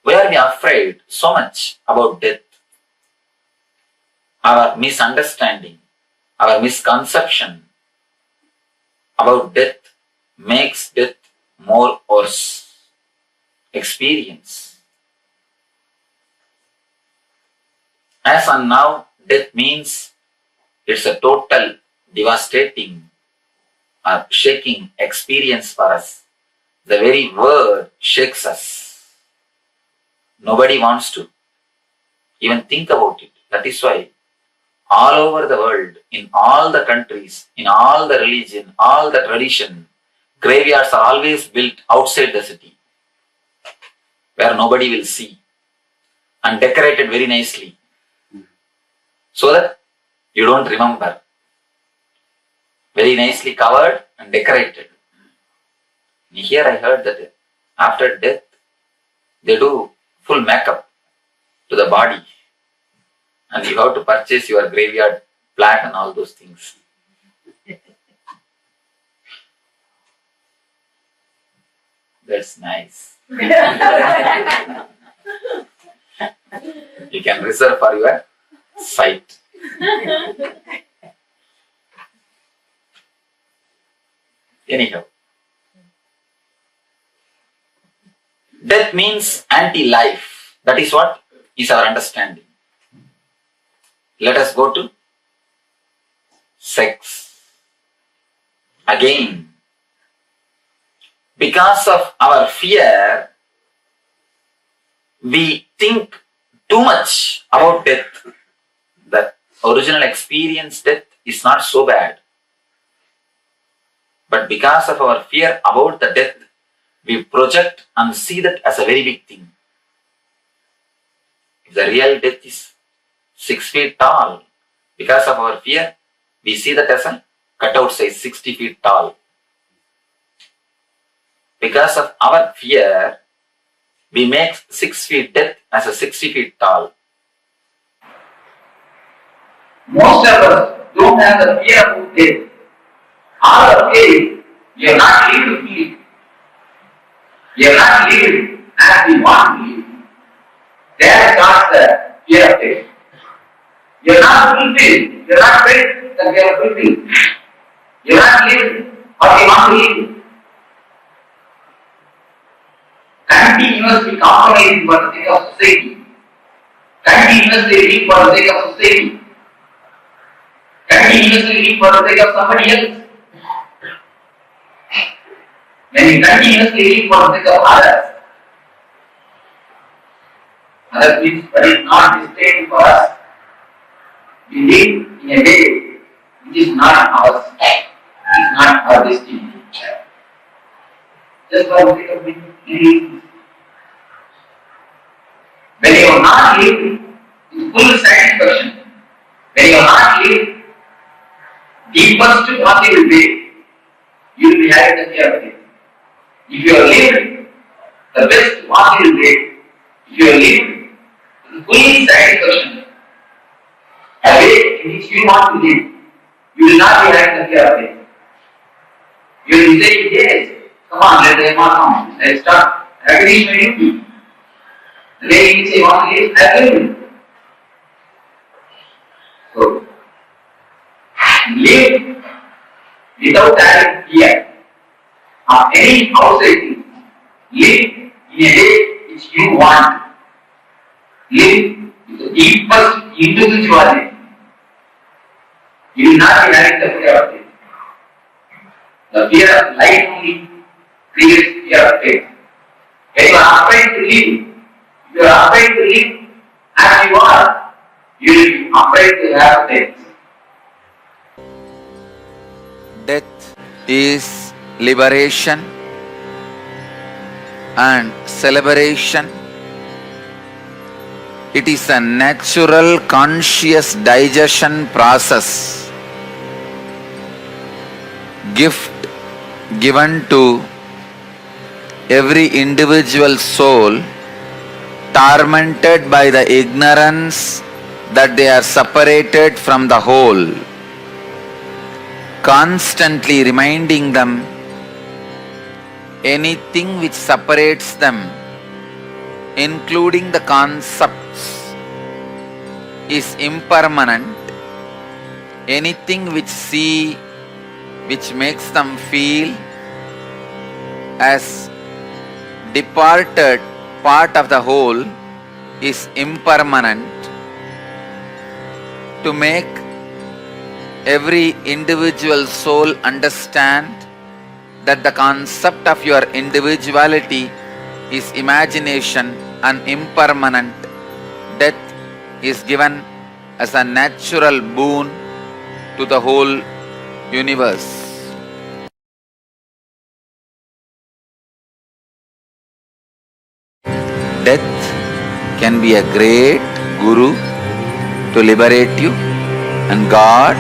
Why are we afraid so much about death? Our misunderstanding, our misconception about death makes death more worse experience. As on now, death means it's a total devastating or shaking experience for us. The very word shakes us. Nobody wants to even think about it. That is why all over the world, in all the countries, in all the religion, all the tradition, graveyards are always built outside the city, where nobody will see, and decorated very nicely, so that you don't remember. Very nicely covered and decorated. Here I heard that after death, they do full makeup to the body, and you have to purchase your graveyard plaque and all those things. That's nice. You can reserve for your sight. Anyhow, death means anti-life. That is what is our understanding. Let us go to sex. Again, because of our fear, we think too much about death. The original experience, death, is not so bad. But because of our fear about the death, we project and see that as a very big thing. If the real death is 6 feet tall, because of our fear, we see that as a cutout size 60 feet tall. Because of our fear, we make 6 feet death as a 60 feet tall. Most of us don't have the fear of death. All of it, we are not able to feel it. We are not living as we want to live. There starts the fear of death. You are not fulfilled. You are not ready that we are fulfilled. You are not living what you want to live. continuously compromising for the sake of society, continuously living for the sake of society, continuously living for the sake of somebody else. When we continuously live for the sake of others means that is not destined for us. We live in a way which is not ours, it is not our destiny. Just for the sake of living. When you are not living in full satisfaction, when you are not living deepest possible way, you will be having the fear of it. If you are living the best possible way, if you are living in fully satisfaction, the way in which you want to live, you will not be having the fear of it. You will be saying, yes, come on, let them all come, let's start. Recognition you. The way in which I want to live, I will. So, live without having fear of any outside thing. Live in a way which you want. Live with the deepest individuality. You will not be having the fear of it. The fear of life only creates fear of faith. When you are afraid to live, if you are afraid to live as you are, you will be afraid to have faith. Death is liberation and celebration. It is a natural conscious digestion process, gift given to every individual soul tormented by the ignorance that they are separated from the whole, constantly reminding them anything which separates them, including the concepts, is impermanent. Anything which makes them feel as departed part of the whole is impermanent. To make every individual soul understand that the concept of your individuality is imagination and impermanent, death is given as a natural boon to the whole universe. Death can be a great guru to liberate you, and God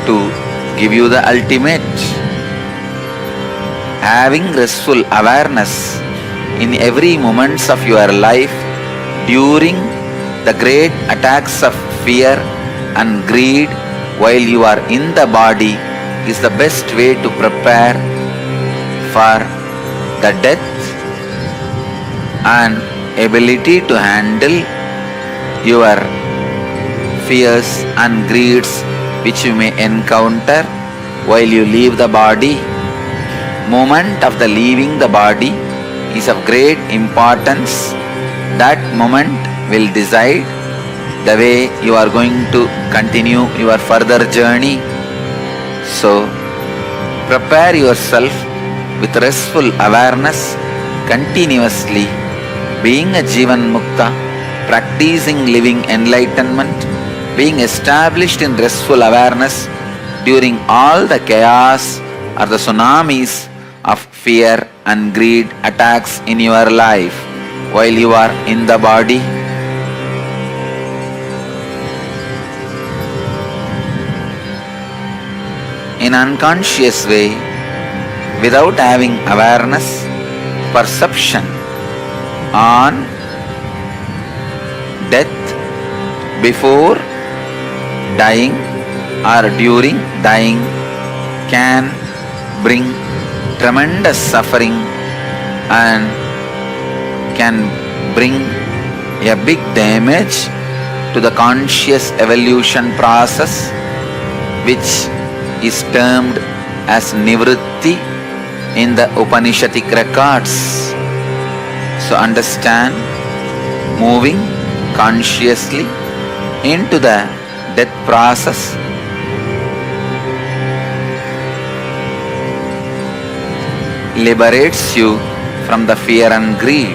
to give you the ultimate. Having restful awareness in every moments of your life during the great attacks of fear and greed while you are in the body is the best way to prepare for the death and ability to handle your fears and greeds which you may encounter while you leave the body. Moment of the leaving the body is of great importance. That moment will decide the way you are going to continue your further journey. So, prepare yourself with restful awareness continuously, being a Jivan Mukta, practicing living enlightenment, being established in restful awareness during all the chaos or the tsunamis of fear and greed attacks in your life while you are in the body. In unconscious way, without having awareness, perception on death before dying or during dying can bring tremendous suffering and can bring a big damage to the conscious evolution process, which is termed as Nivritti in the Upanishadic records. So understand, moving consciously into the death process liberates you from the fear and greed.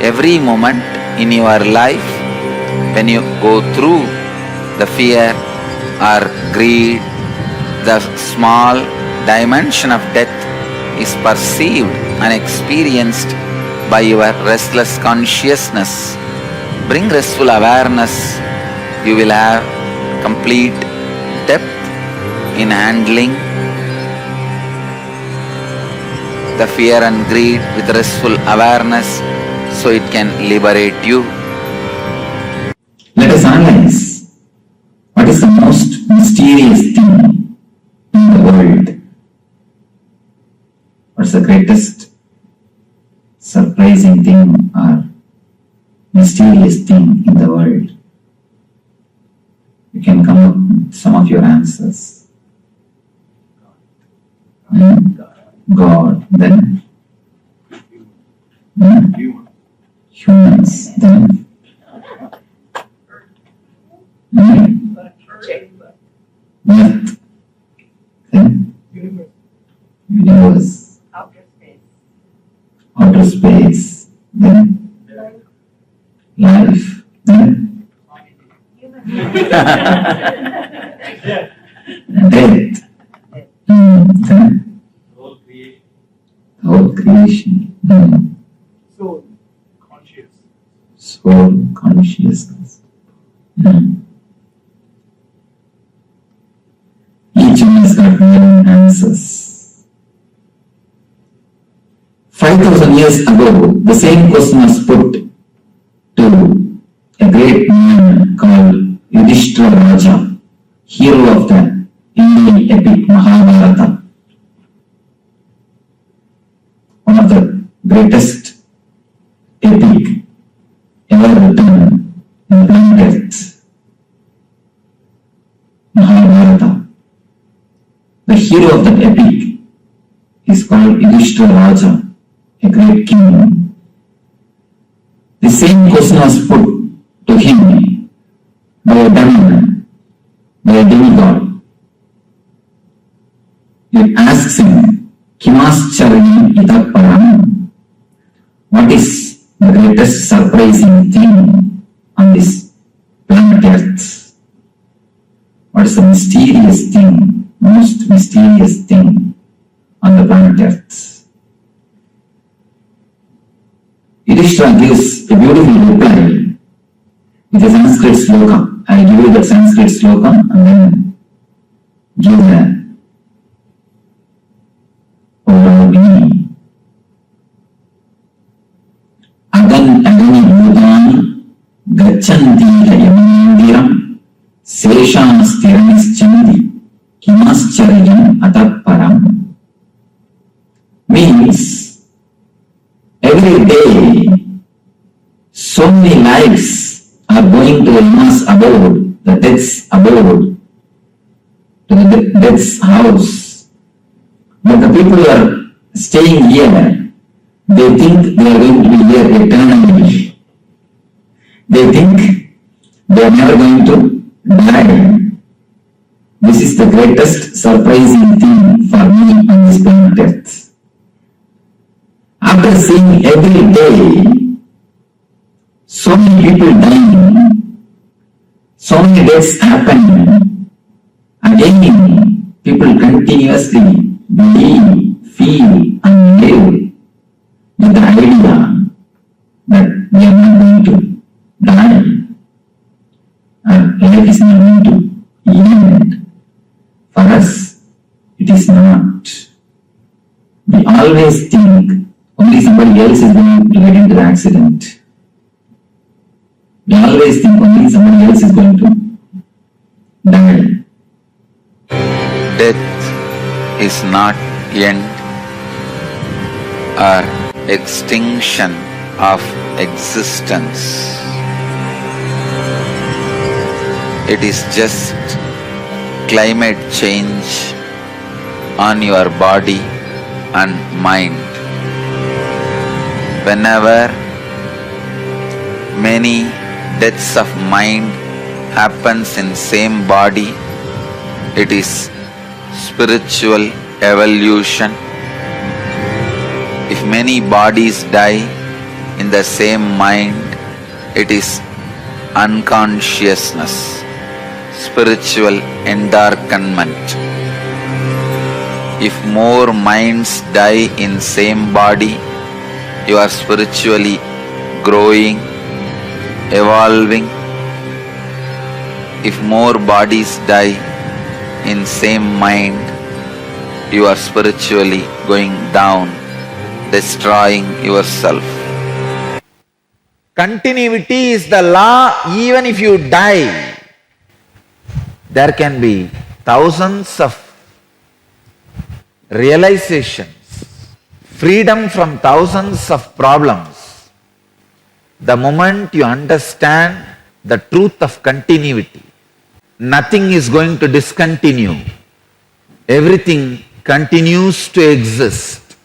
Every moment in your life, when you go through the fear or greed, the small dimension of death is perceived and experienced by your restless consciousness. Bring restful awareness, you will have complete depth in handling the fear and greed with restful awareness, so it can liberate you. Let us analyze what is the most mysterious thing in the world. What's the greatest surprising thing or mysterious thing in the world? You can come up with some of your answers. God, then humans, then earth, then universe, outer space, then life, then death, then whole creation, soul consciousness. Each one has got many answers. 5,000 years ago, the same question was put to a great man called Yudhishthira Raja, hero of the Indian epic Mahabharata, one of the greatest epic ever written in planet Earth, Mahabharata. The hero of that epic is called Yudhishthira Raja, a great king. The same question was put to him by a demon, by a demigod. It asks him, Kimascharani ita param? What is the greatest surprising thing on this planet Earth? What is the mysterious thing, most mysterious thing on the planet Earth? Yudhishthira gives a beautiful reply with a Sanskrit sloka. I give you the Sanskrit sloka and then give the overall meaning. Agan agani bhutani gachanti yamandiram sesham sthiranis kimascharayam ataparam. Means every day so many lives are going to the Yama's abode, the death's abode, to the death's house. But the people who are staying here, they think they are going to be here eternally. They think they are never going to die. This is the greatest surprising thing for me on this planet Earth. After seeing every day so many people dying, so many deaths happening, again people continuously believe, feel and live with the idea that we are not going to die, our life is not going to end. For us, it is not. We always think only somebody else is going to get into the accident. We always think only somebody else is going to die. Death is not end or extinction of existence. It is just climate change on your body and mind. Whenever many deaths of mind happens in same body, it is spiritual evolution. If many bodies die in the same mind, it is unconsciousness, spiritual endarkenment. If more minds die in same body, you are spiritually growing, evolving. If more bodies die in same mind, you are spiritually going down, destroying yourself. Continuity is the law. Even if you die, there can be thousands of realizations, freedom from thousands of problems. The moment you understand the truth of continuity, nothing is going to discontinue. Everything continues to exist.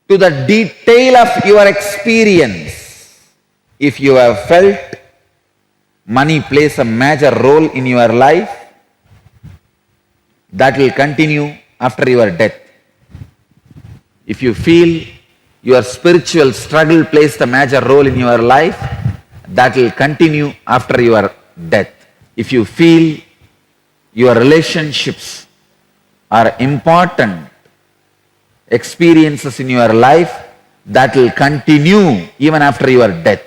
To the detail of your experience, if you have felt money plays a major role in your life, that will continue after your death. If you feel your spiritual struggle plays a major role in your life, that will continue after your death. If you feel your relationships are important experiences in your life, that will continue even after your death.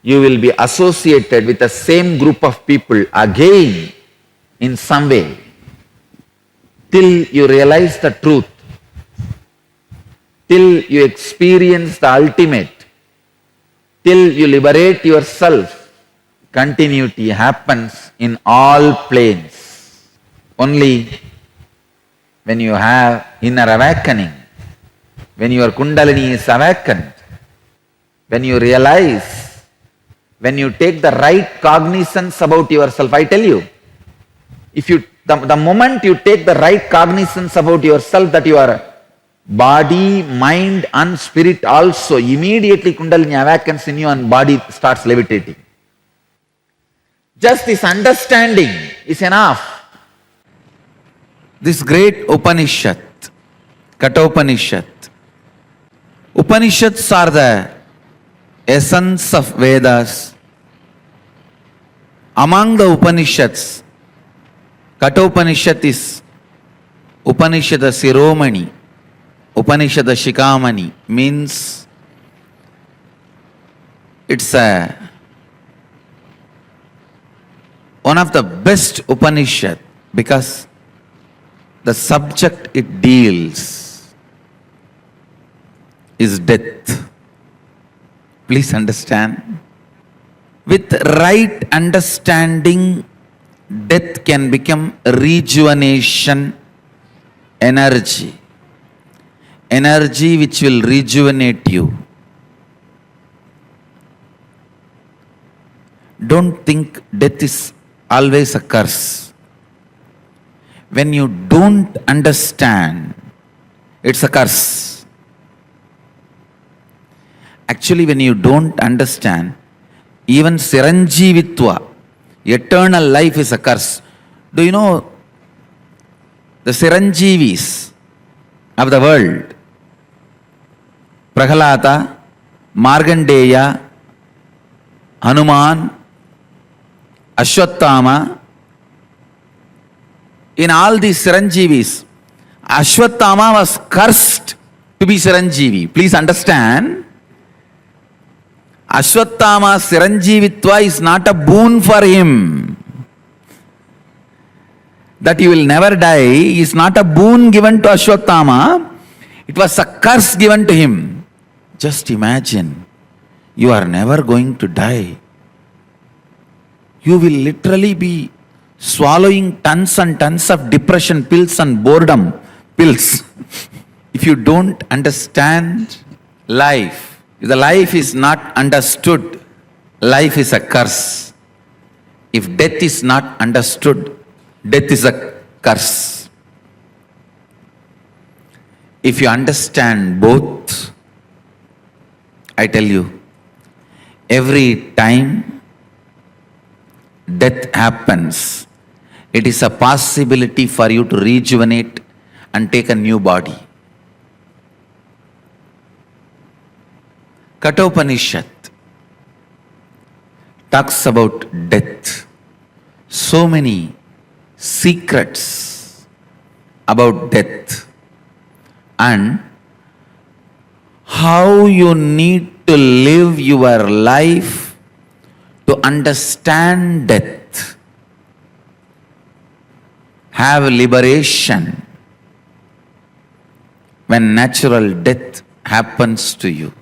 You will be associated with the same group of people again in some way till you realize the truth, till you experience the ultimate, till you liberate yourself. Continuity happens in all planes. Only when you have inner awakening, when your Kundalini is awakened, when you realize, when you take the right cognizance about yourself. I tell you, if you the moment you take the right cognizance about yourself, that your body, mind and spirit also, immediately Kundalini awakens in you and body starts levitating. Just this understanding is enough. This great Upanishad, Kathopanishad, Upanishads are the essence of Vedas. Among the Upanishads, Kathopanishad is Upanishad Siromani, Upanishad Shikamani, means it's one of the best Upanishad because the subject it deals is death. Please understand. With right understanding, death can become rejuvenation energy. Energy which will rejuvenate you. Don't think death is always a curse. When you don't understand, it's a curse. Actually, when you don't understand, even Siranjivitva, eternal life, is a curse. Do you know the Siranjivis of the world? Prahalata, Margandeya, Hanuman, Ashwatthama. In all these Siranjivis, Ashwatthama was cursed to be Siranjivi. Please understand, Ashwatthama's Siranjivitva is not a boon for him. That he will never die is not a boon given to Ashwatthama. It was a curse given to him. Just imagine, you are never going to die. You will literally be swallowing tons and tons of depression pills and boredom pills. If you don't understand life, if the life is not understood, life is a curse. If death is not understood, death is a curse. If you understand both, I tell you, Every time death happens, it is a possibility for you to rejuvenate and take a new body. Kathopanishad talks about death. So many secrets about death and how you need to live your life to understand death. Have liberation when natural death happens to you.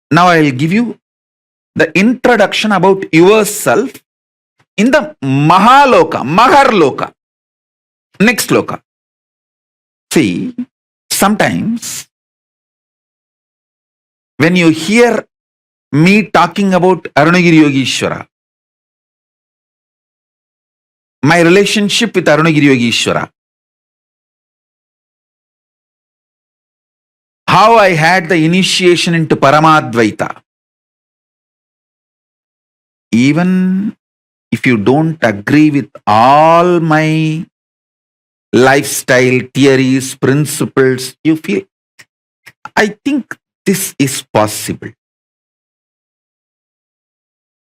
Now I will give you the introduction about yourself in the Mahaloka, Maharloka, next loka. See, sometimes when you hear me talking about Arunagiri Yogeshwara, my relationship with Arunagiri Yogeshwara, how I had the initiation into Paramadvaita, even if you don't agree with all my lifestyle theories, principles, you feel, I think this is possible.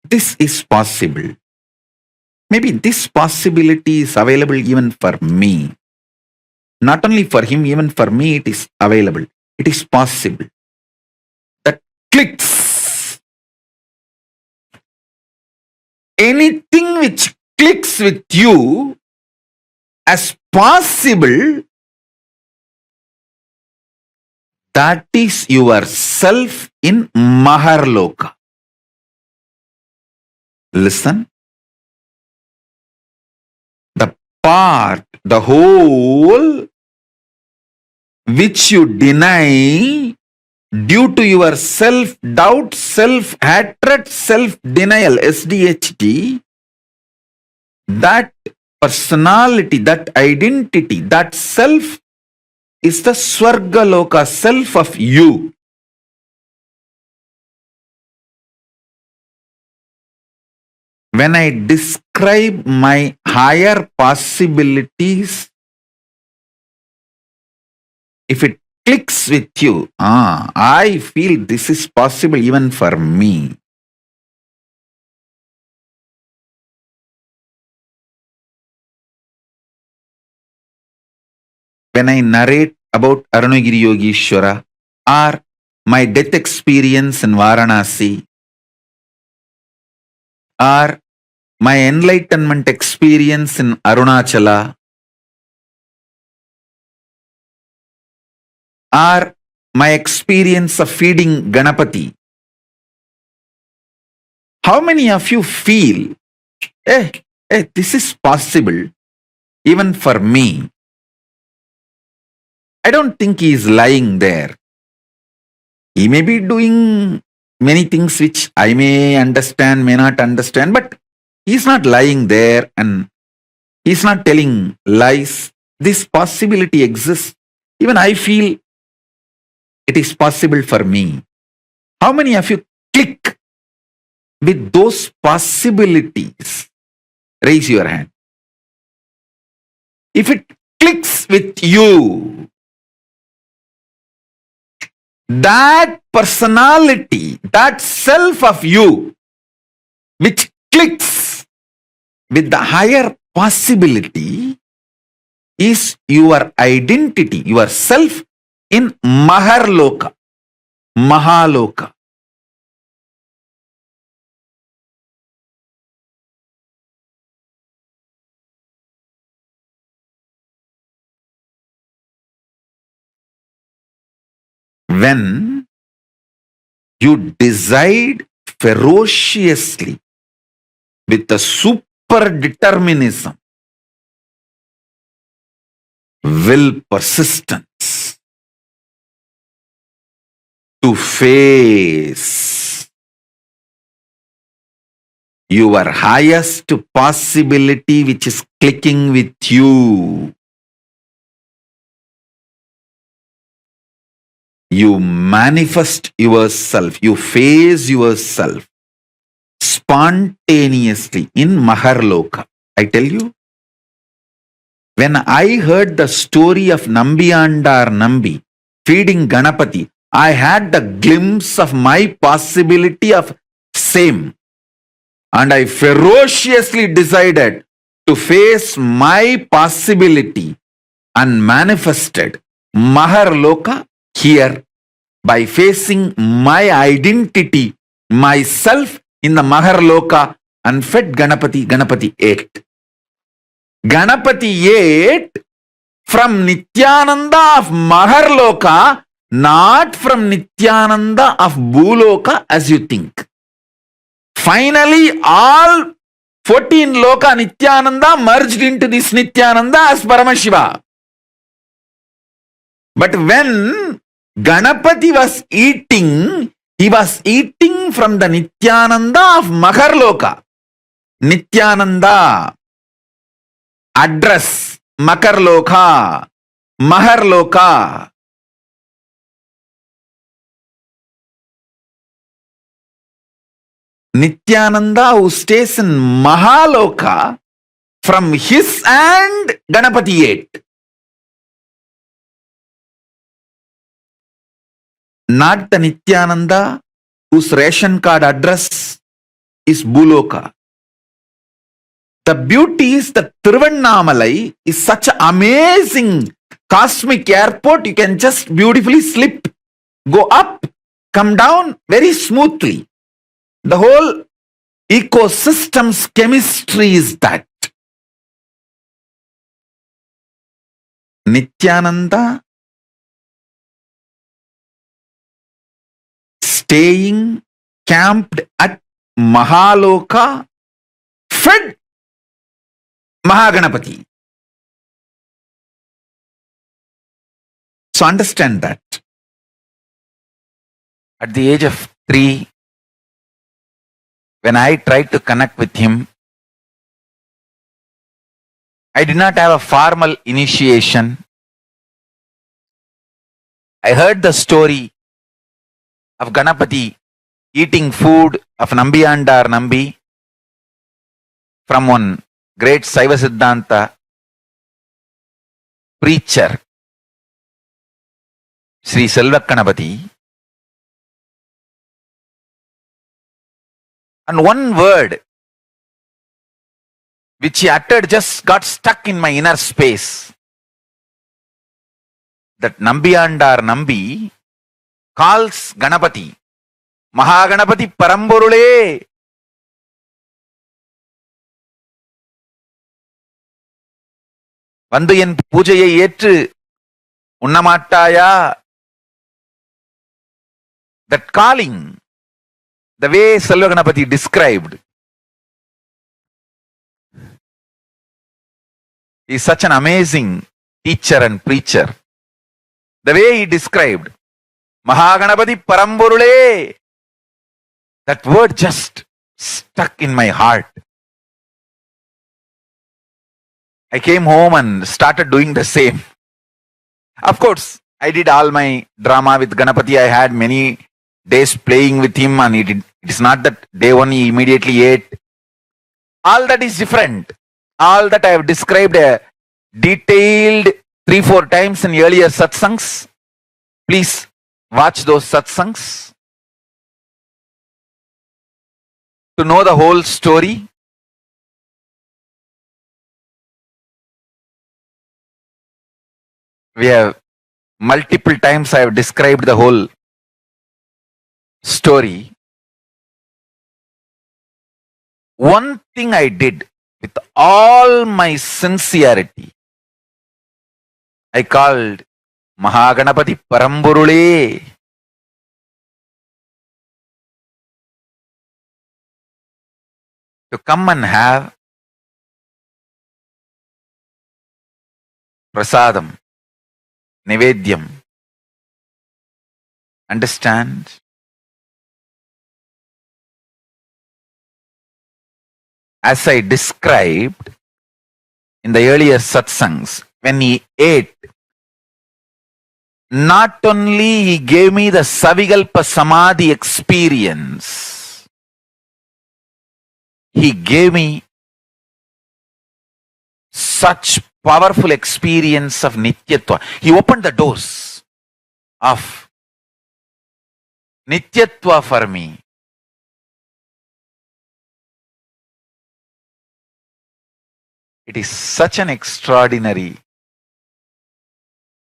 This is possible. Maybe this possibility is available even for me. Not only for him, even for me it is available. It is possible. That clicks. Anything which clicks with you as possible, that is yourself in Maharloka. Listen. The part, the whole which you deny due to your self-doubt, self-hatred, self-denial, SDHD, that personality, that identity, that self is the Swargaloka, self of you. When I describe my higher possibilities, if it clicks with you, I feel this is possible even for me. When I narrate about Arunagiri Yogeshwara or my death experience in Varanasi or my enlightenment experience in Arunachala or my experience of feeding Ganapati, how many of you feel, this is possible even for me? I don't think he is lying there. He may be doing many things which I may understand, may not understand, but he is not lying there and he is not telling lies. This possibility exists. Even I feel it is possible for me. How many of you click with those possibilities? Raise your hand. If it clicks with you, that personality, that self of you, which clicks with the higher possibility, is your identity, your self in Maharloka, Mahaloka. When you decide ferociously with the super determinism, will persistence to face your highest possibility which is clicking with you, you manifest yourself, you face yourself spontaneously in Maharloka. I tell you, when I heard the story of Nambiyandar Nambi feeding Ganapati, I had the glimpse of my possibility of same. And I ferociously decided to face my possibility and manifested Maharloka here by facing my identity, myself in the Maharloka, and fed Ganapati. Ganapati ate. Ganapati ate from Nityananda of Maharloka, not from Nityananda of Bhuloka as you think. Finally, all 14 Loka Nityananda merged into this Nityananda as Paramashiva. But when Ganapati was eating, he was eating from the Nityananda of Maharloka. Nityananda, address, Makarloka, Maharloka. Nityananda who stays in Mahaloka, from his hand Ganapati ate. Not the Nityananda whose ration card address is Bhuloka. The beauty is that Tiruvannamalai is such an amazing cosmic airport. You can just beautifully slip, go up, come down very smoothly. The whole ecosystem's chemistry is that. Nityananda staying camped at Mahaloka, fed Mahaganapati. So understand that. At the age of 3, when I tried to connect with him, I did not have a formal initiation. I heard the story of Ganapati eating food of Nambiyandar Nambi from one great Saiva Siddhanta preacher, Sri Selvakanapati. And one word which he uttered just got stuck in my inner space. That Nambiyandar Nambi calls Ganapati, Mahaganapati Paramborule. Vandu en pujayai ettu unnamattaya. That calling, the way Selvaganapati described, he is such an amazing teacher and preacher. The way he described, Mahaganapati Paramborule, that word just stuck in my heart. I came home and started doing the same. Of course, I did all my drama with Ganapati. I had many days playing with him, and it is not that day one he immediately ate. All that is different. All that I have described detailed 3-4 times in earlier satsangs. Please watch those satsangs to know the whole story. We have multiple times I have described the whole story. One thing I did with all my sincerity, I called Mahaganapati Paramburule to come and have prasadam, nivedyam. Understand? As I described in the earlier satsangs, when he ate, not only he gave me the Savigalpa Samadhi experience, he gave me such powerful experience of Nityatva. He opened the doors of Nityatva for me. It is such an extraordinary,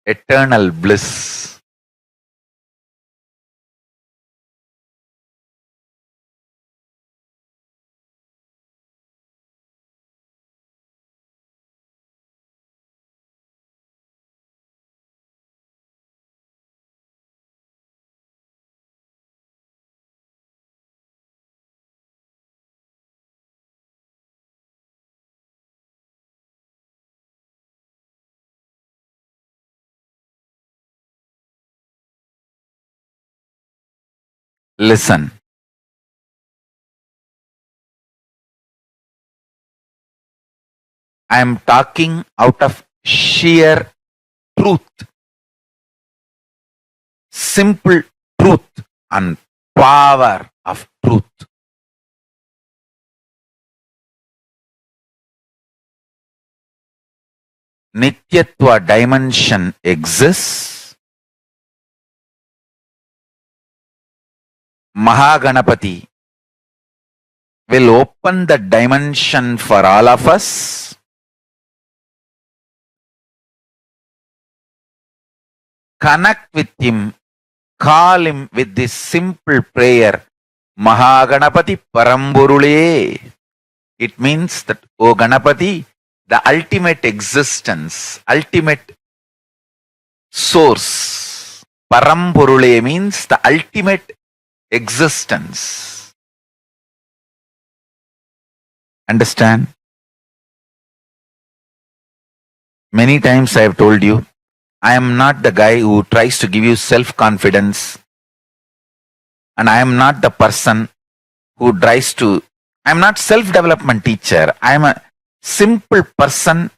eternal bliss. Listen. I am talking out of sheer truth, simple truth and power of truth. Nityatva dimension exists. Mahaganapati will open the dimension for all of us. Connect with him, call him with this simple prayer, Mahaganapati Paramburule. It means that, O Ganapati, the ultimate existence, ultimate source. Paramburule means the ultimate existence. Understand? Many times I have told you, I am not the guy who tries to give you self-confidence, and I am not the person who tries to, I am not self-development teacher. I am a simple person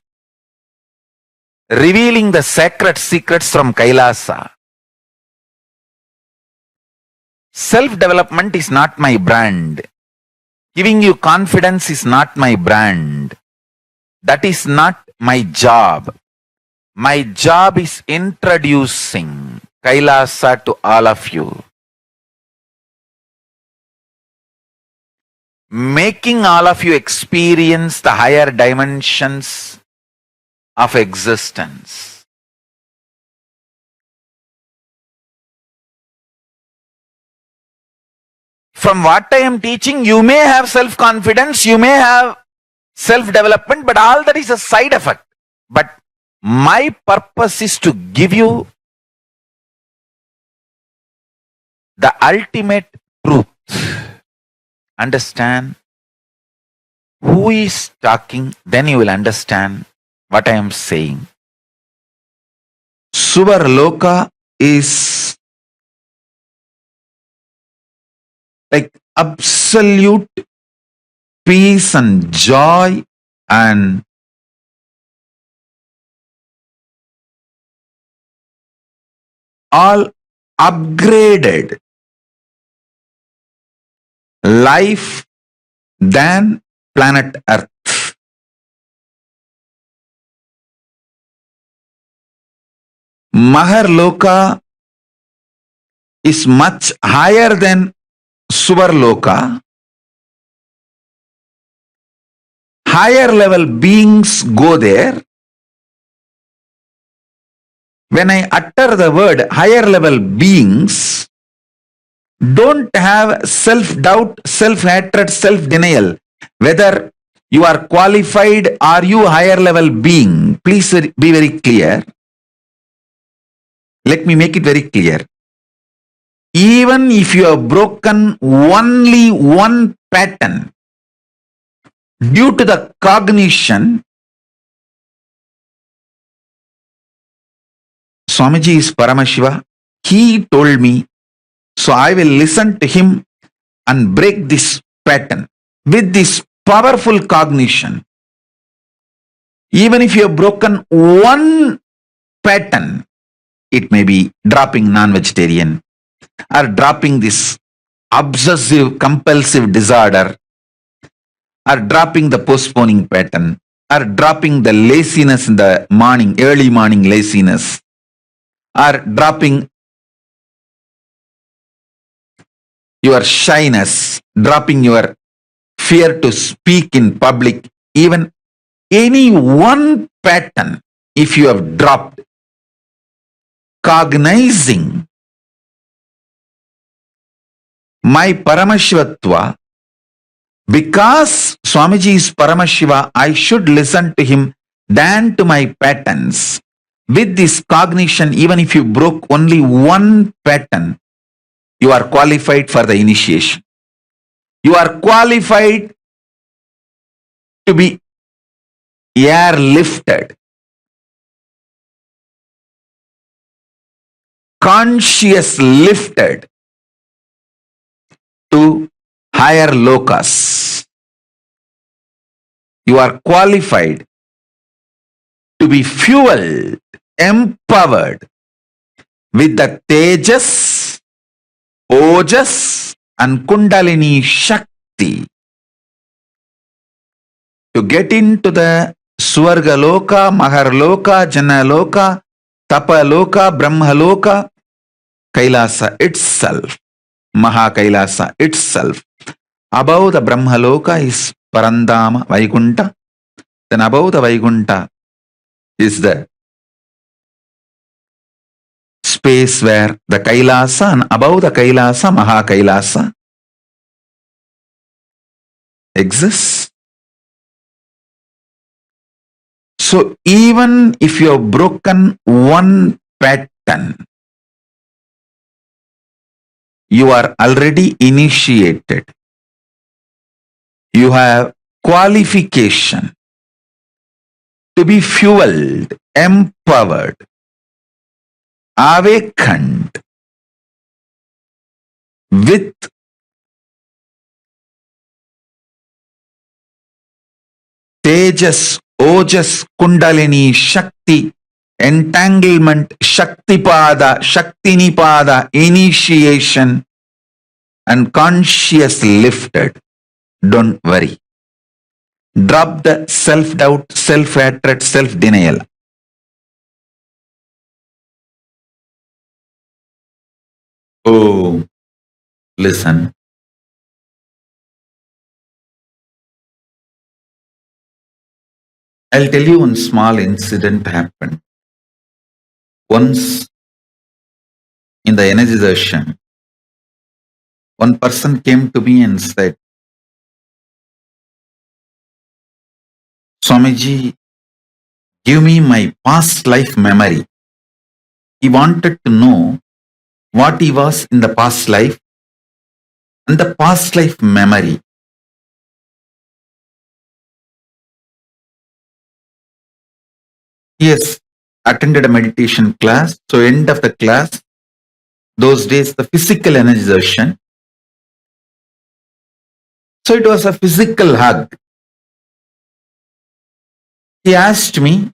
revealing the sacred secrets from Kailasa. Self-development is not my brand. Giving you confidence is not my brand. That is not my job. My job is introducing Kailasa to all of you. Making all of you experience the higher dimensions of existence. From what I am teaching, you may have self-confidence, you may have self-development, but all that is a side effect. But my purpose is to give you the ultimate truth. Understand who is talking, then you will understand what I am saying. Suvarloka is like absolute peace and joy and all upgraded life than planet Earth. Maharloka is much higher than Suvarloka. Higher level beings go there. When I utter the word higher level beings, don't have self-doubt, self-hatred, self-denial. Whether you are qualified, are you higher level being? Please be very clear. Let me make it very clear. Even if you have broken only one pattern due to the cognition, Swamiji is Paramashiva. He told me, so I will listen to him and break this pattern with this powerful cognition. Even if you have broken one pattern, it may be dropping non-vegetarian or dropping this obsessive compulsive disorder, or dropping the postponing pattern, or dropping the laziness in the morning, early morning laziness, or dropping your shyness, dropping your fear to speak in public, even any one pattern, if you have dropped, cognizing my Paramashivatva, because Swamiji is Paramashiva, I should listen to him than to my patterns. With this cognition, even if you broke only one pattern, you are qualified for the initiation. You are qualified to be airlifted, conscious lifted to higher lokas. You are qualified to be fueled, empowered with the Tejas, Ojas and Kundalini Shakti to get into the Swargaloka, Maharloka, Janaloka, Tapaloka, Brahmaloka, Kailasa itself, Mahakailasa itself. Above the Brahmaloka is Parandama, Vaikunta. Then above the Vaikunta is the space where the Kailasa, and above the Kailasa, Mahakailasa exists. So even if you have broken one pattern, you are already initiated. You have qualification to be fueled, empowered, awakened with Tejas, Ojas, Kundalini, Shakti, entanglement, Shaktipada, Shaktinipada, initiation, and conscious lifted. Don't worry. Drop the self-doubt, self-hatred, self-denial. Oh, listen. I'll tell you one small incident happened. Once in the energy darshan, one person came to me and said, Swamiji, give me my past life memory. He wanted to know what he was in the past life and the past life memory. He has attended a meditation class. So end of the class, those days the physical energy darshan. So it was a physical hug. He asked me,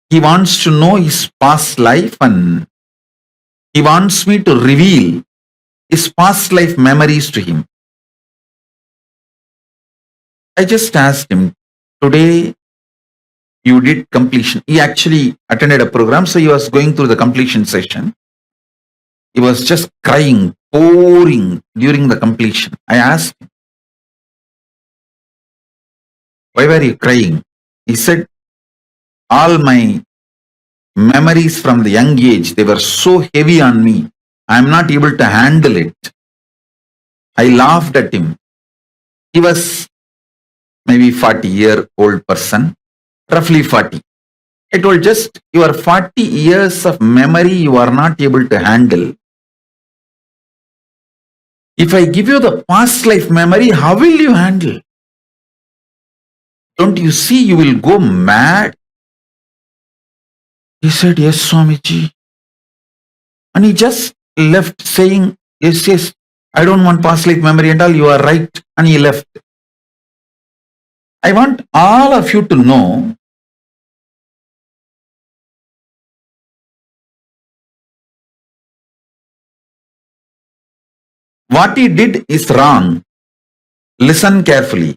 he wants to know his past life and he wants me to reveal his past life memories to him. I just asked him, today you did completion. He actually attended a program, so he was going through the completion session. He was just crying, pouring during the completion. I asked him, why were you crying? He said, all my memories from the young age, they were so heavy on me. I am not able to handle it. I laughed at him. He was maybe 40-year-old person, roughly 40. I told, just your 40 years of memory you are not able to handle. If I give you the past life memory, how will you handle? Don't you see you will go mad? He said, yes, Swamiji. And he just left saying, yes, yes, I don't want past life memory and all, you are right. And he left. I want all of you to know what he did is wrong. Listen carefully.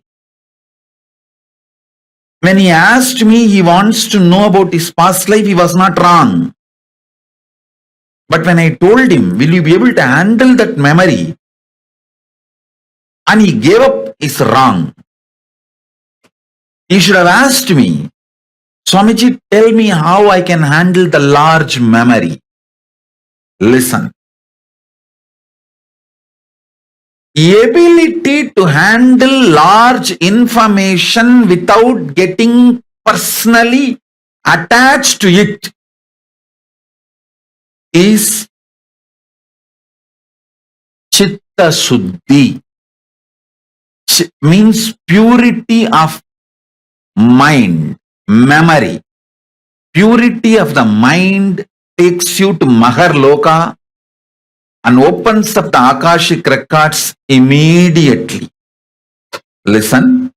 When he asked me, he wants to know about his past life, he was not wrong. But when I told him, will you be able to handle that memory? And he gave up, is wrong. He should have asked me, Swamiji, tell me how I can handle the large memory. Listen. Ability to handle large information without getting personally attached to it is Chitta Suddhi. Means purity of mind, memory. Purity of the mind takes you to Mahar Loka and opens up the Akashic Records immediately. Listen,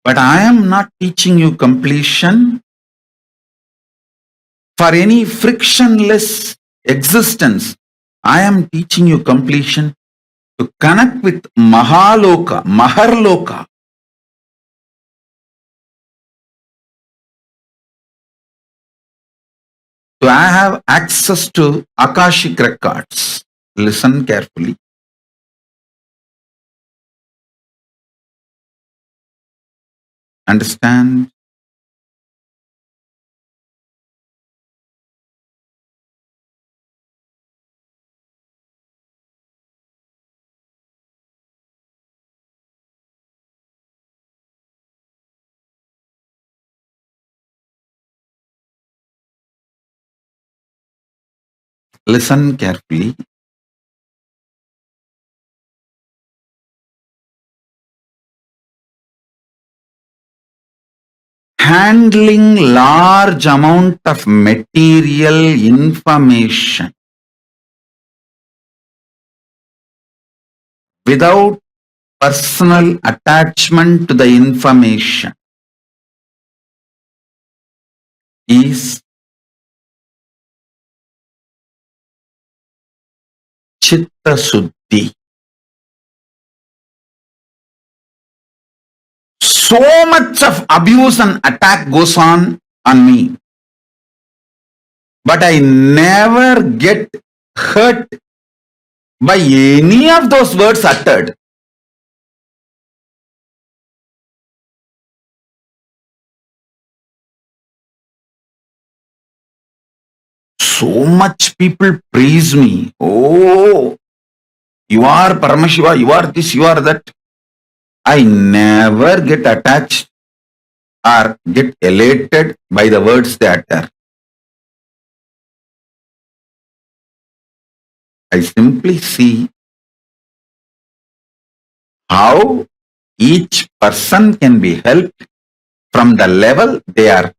but I am not teaching you completion for any frictionless existence. I am teaching you completion to connect with Mahaloka, Maharloka. To have access to Akashic Records. Listen carefully. Understand? Listen carefully. Handling large amount of material information without personal attachment to the information is Chitta Suddhi. So much of abuse and attack goes on me. But I never get hurt by any of those words uttered. So much people praise me. Oh, you are Paramashiva, you are this, you are that. I never get attached or get elated by the words they utter. I simply see how each person can be helped from the level they are.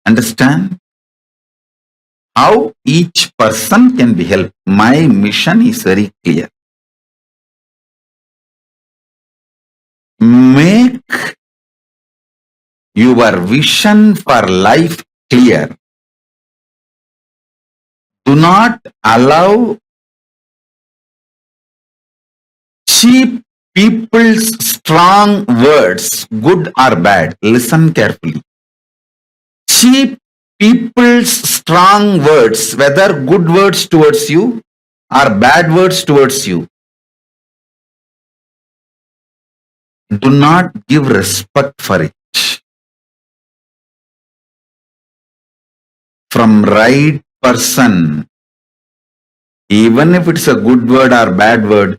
Understand? How each person can be helped. My mission is very clear. Make your vision for life clear. Do not allow cheap people's strong words, good or bad. Listen carefully. Cheap people's strong words, whether good words towards you or bad words towards you, do not give respect for it. From right person, even if it's a good word or bad word,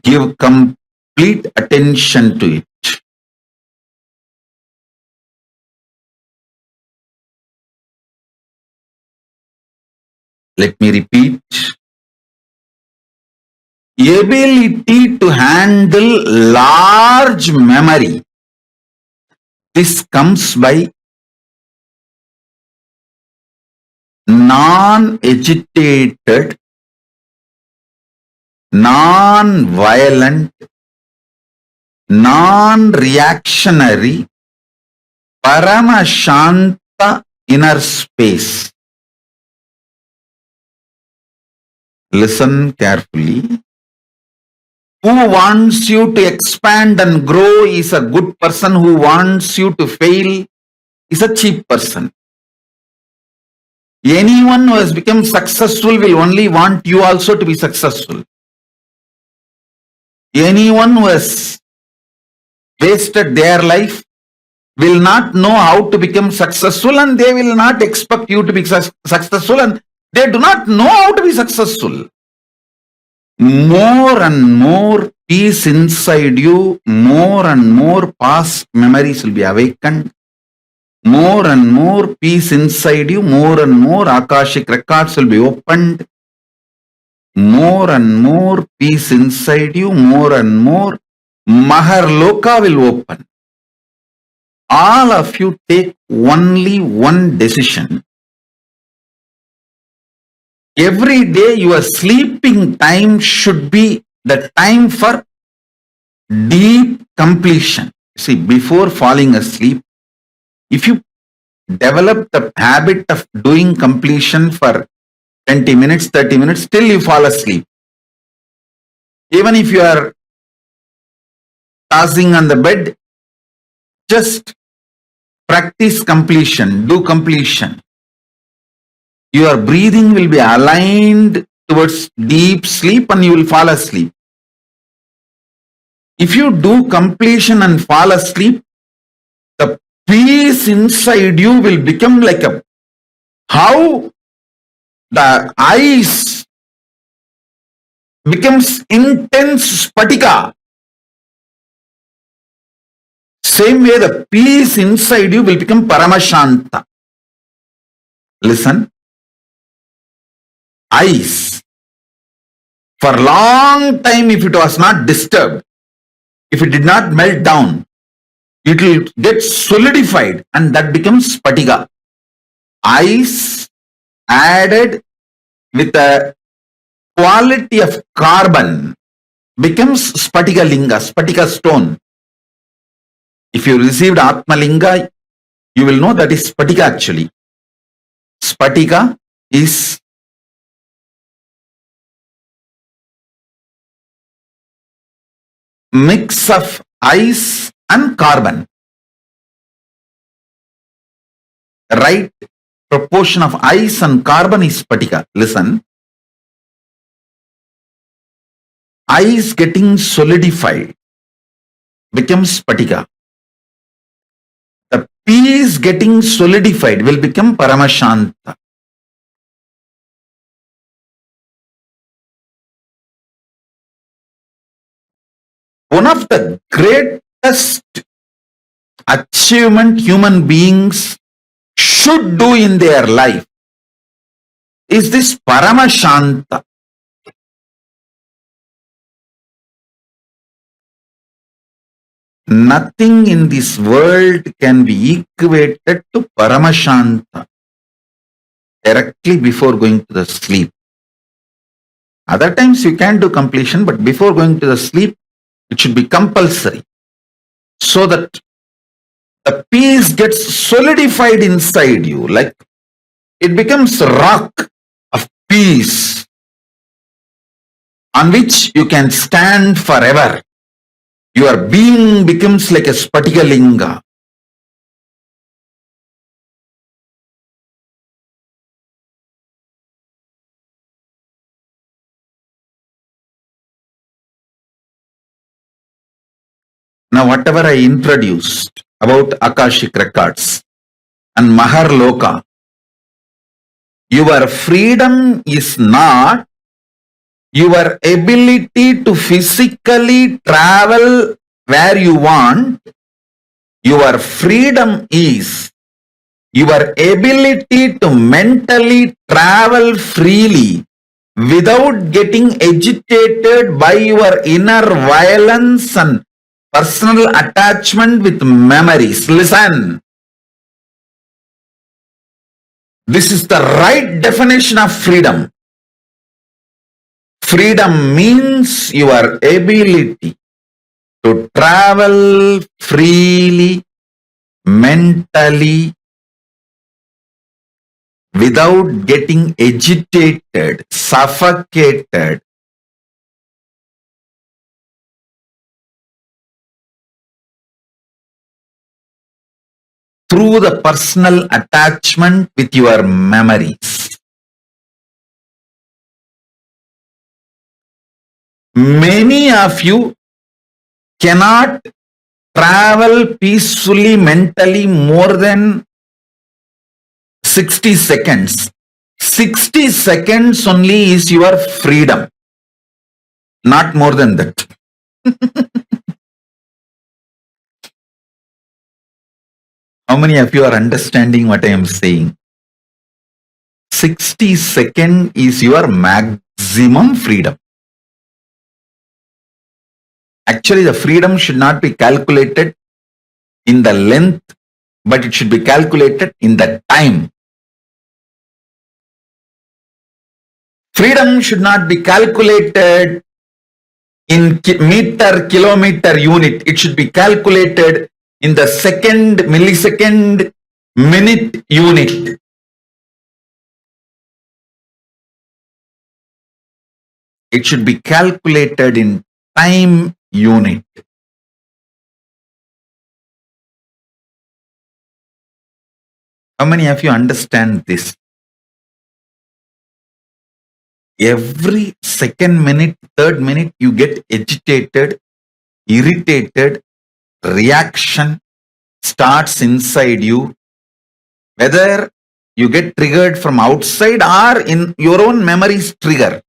give complete attention to it. Let me repeat. Ability to handle large memory. This comes by non-agitated, non-violent, non-reactionary, Paramashanta inner space. Listen carefully. Who wants you to expand and grow is a good person. Who wants you to fail is a cheap person. Anyone who has become successful will only want you also to be successful. Anyone who has wasted their life will not know how to become successful, and they will not expect you to be successful, and they do not know how to be successful. More and more peace inside you, more and more past memories will be awakened. More and more peace inside you, more and more Akashic Records will be opened. More and more peace inside you, more and more Maharloka will open. All of you take only one decision. Every day your sleeping time should be the time for deep completion. See, before falling asleep, if you develop the habit of doing completion for 20 minutes, 30 minutes, till you fall asleep. Even if you are tossing on the bed, just practice completion, do completion. Your breathing will be aligned towards deep sleep and you will fall asleep. If you do completion and fall asleep, the peace inside you will become like how the ice becomes intense spatika. Same way the peace inside you will become Paramashanta. Listen. Ice. For a long time, if it was not disturbed, if it did not melt down, it will get solidified and that becomes spatika. Ice added with a quality of carbon becomes spatika linga, spatika stone. If you received Atma Linga, you will know that is spatika actually. Spatika is mix of ice and carbon. Right proportion of ice and carbon is spatika. Listen. Ice getting solidified becomes spatika. The peace getting solidified will become Paramashanta. One of the greatest achievement human beings should do in their life is this Paramashanta. Nothing in this world can be equated to Paramashanta directly before going to the sleep. Other times you can do completion, but before going to the sleep, it should be compulsory so that the peace gets solidified inside you, like it becomes a rock of peace on which you can stand forever. Your being becomes like a spatika linga. Now, whatever I introduced about Akashic Records and Maharloka, your freedom is not your ability to physically travel where you want. Your freedom is your ability to mentally travel freely without getting agitated by your inner violence and personal attachment with memories. Listen. This is the right definition of freedom. Freedom means your ability to travel freely, mentally, without getting agitated, suffocated, through the personal attachment with your memories. Many of you cannot travel peacefully mentally more than 60 seconds. 60 seconds only is your freedom, not more than that. How many of you are understanding what I am saying? 60 seconds is your maximum freedom. Actually, the freedom should not be calculated in the length, but it should be calculated in the time. Freedom should not be calculated in meter, kilometer unit. It should be calculated in the second, millisecond, minute unit. It should be calculated in time unit. How many of you understand this? Every second minute, third minute, you get agitated, irritated, reaction starts inside you. Whether you get triggered from outside or in your own memories trigger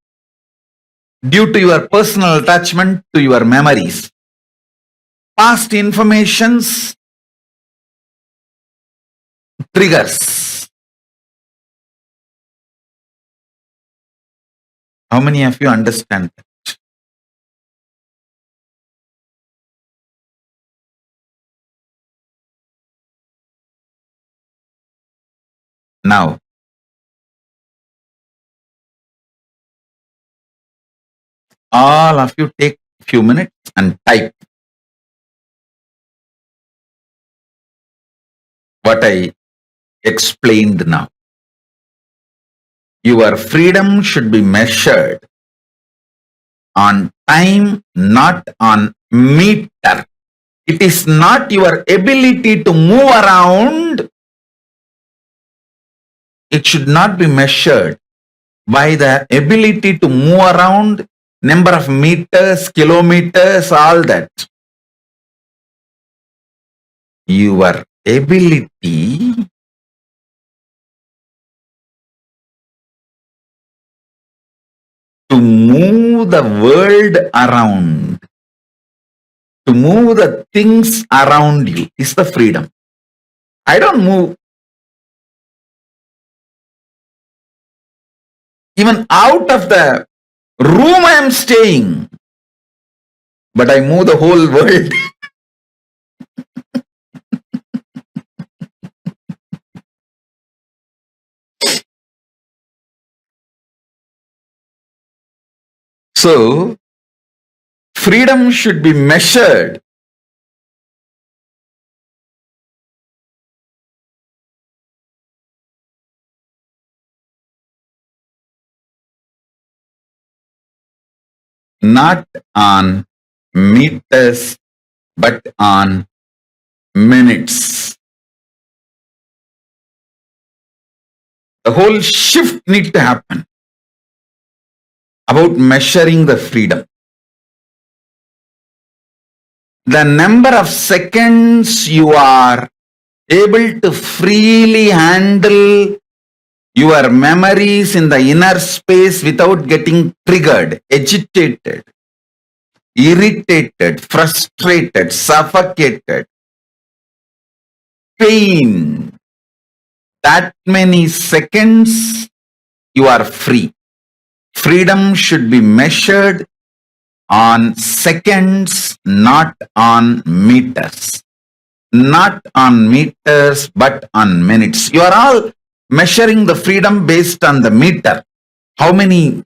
due to your personal attachment to your memories. Past informations triggers. How many of you understand that? Now, all of you take a few minutes and type what I explained now. Your freedom should be measured on time, not on meter. It is not your ability to move around. It should not be measured by the ability to move around, number of meters, kilometers, all that. Your ability to move the world around, to move the things around you is the freedom. I don't move even out of the room I am staying, but I move the whole world. So, freedom should be measured not on meters, but on minutes. The whole shift needs to happen about measuring the freedom. the number of seconds you are able to freely handle your memories in the inner space without getting triggered, agitated, irritated, frustrated, suffocated, pain. That many seconds you are free. Freedom should be measured on seconds, not on meters. Not on meters, but on minutes. You are all measuring the freedom based on the meter. How many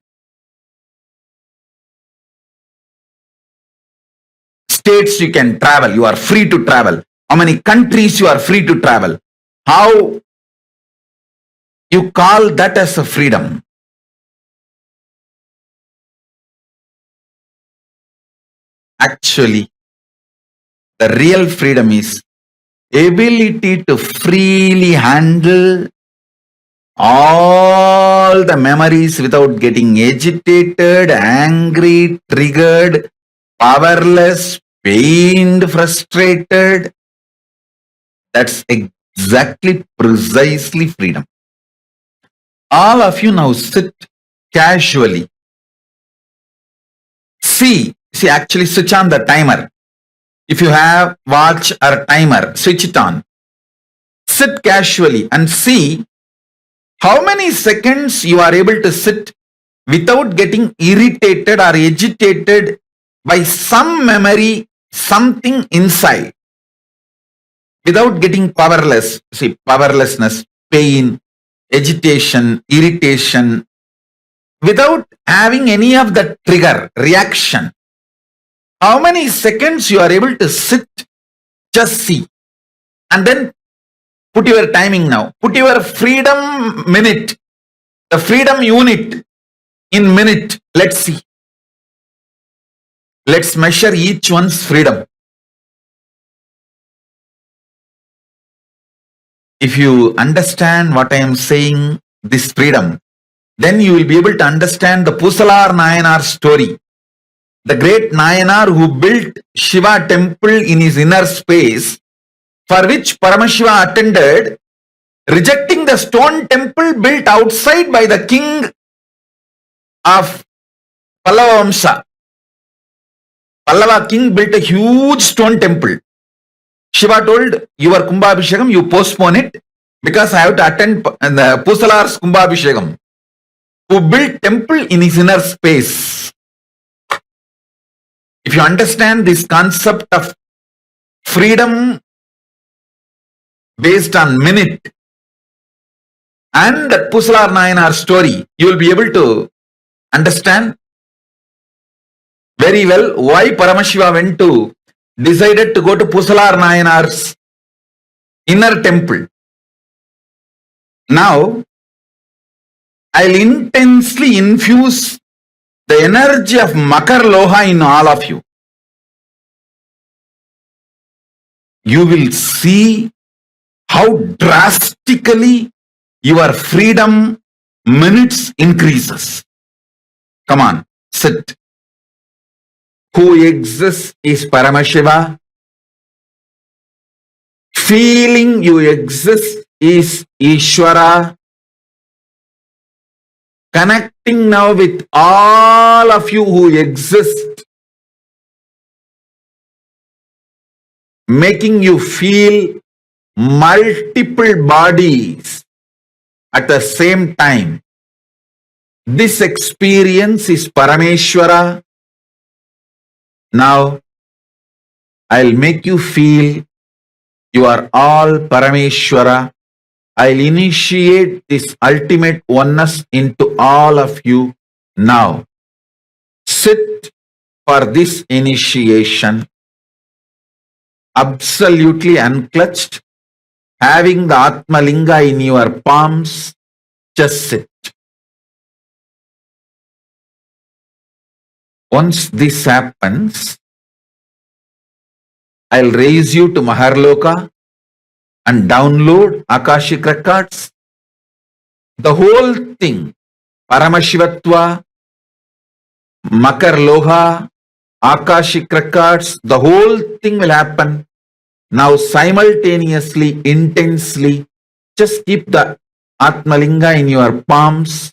states you can travel? You are free to travel. How many countries you are free to travel? How you call that as a freedom? Actually, the real freedom is ability to freely handle all the memories without getting agitated, angry, triggered, powerless, pained, frustrated. That's exactly, precisely freedom. All of you now sit casually. See, actually switch on the timer. If you have watch or timer, switch it on. Sit casually and see how many seconds you are able to sit without getting irritated or agitated by some memory, something inside. Without getting powerless, powerlessness, pain, agitation, irritation, without having any of the trigger, reaction. How many seconds you are able to sit, just see. And then put your timing now. Put your freedom minute, the freedom unit in minute. Let's see. Let's measure each one's freedom. If you understand what I am saying, this freedom, then you will be able to understand the Pusalar Nayanar story. The great Nayanar who built Shiva temple in his inner space, for which Paramashiva attended, rejecting the stone temple built outside by the king of Pallava Vamsa. Pallava king built a huge stone temple. Shiva told, your Kumbhabhishekam, you postpone it because I have to attend the Pusalar's Kumbhabhishekam, who built temple in his inner space. If you understand this concept of freedom based on minute and that Pusalar Nayanar story, you will be able to understand very well why Paramashiva decided to go to Pusalar Nayanar's inner temple. Now, I'll intensely infuse the energy of Makar Loha in all of you. You will see how drastically your freedom minutes increases. Come on, sit. Who exists is Paramashiva. Feeling you exist is Ishvara. Connecting now with all of you who exist, making you feel multiple bodies at the same time. This experience is Parameshwara. Now, I'll make you feel you are all Parameshwara. I'll initiate this ultimate oneness into all of you now. Sit for this initiation, absolutely unclutched, having the Atma Linga in your palms. Just sit. Once this happens, I'll raise you to Maharloka and download Akashic Records. The whole thing, Paramashivatva, Makar Loha, Akashic Records, the whole thing will happen now simultaneously, intensely. Just keep the Atmalinga in your palms.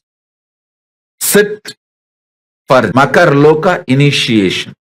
Sit for Makar Loka initiation.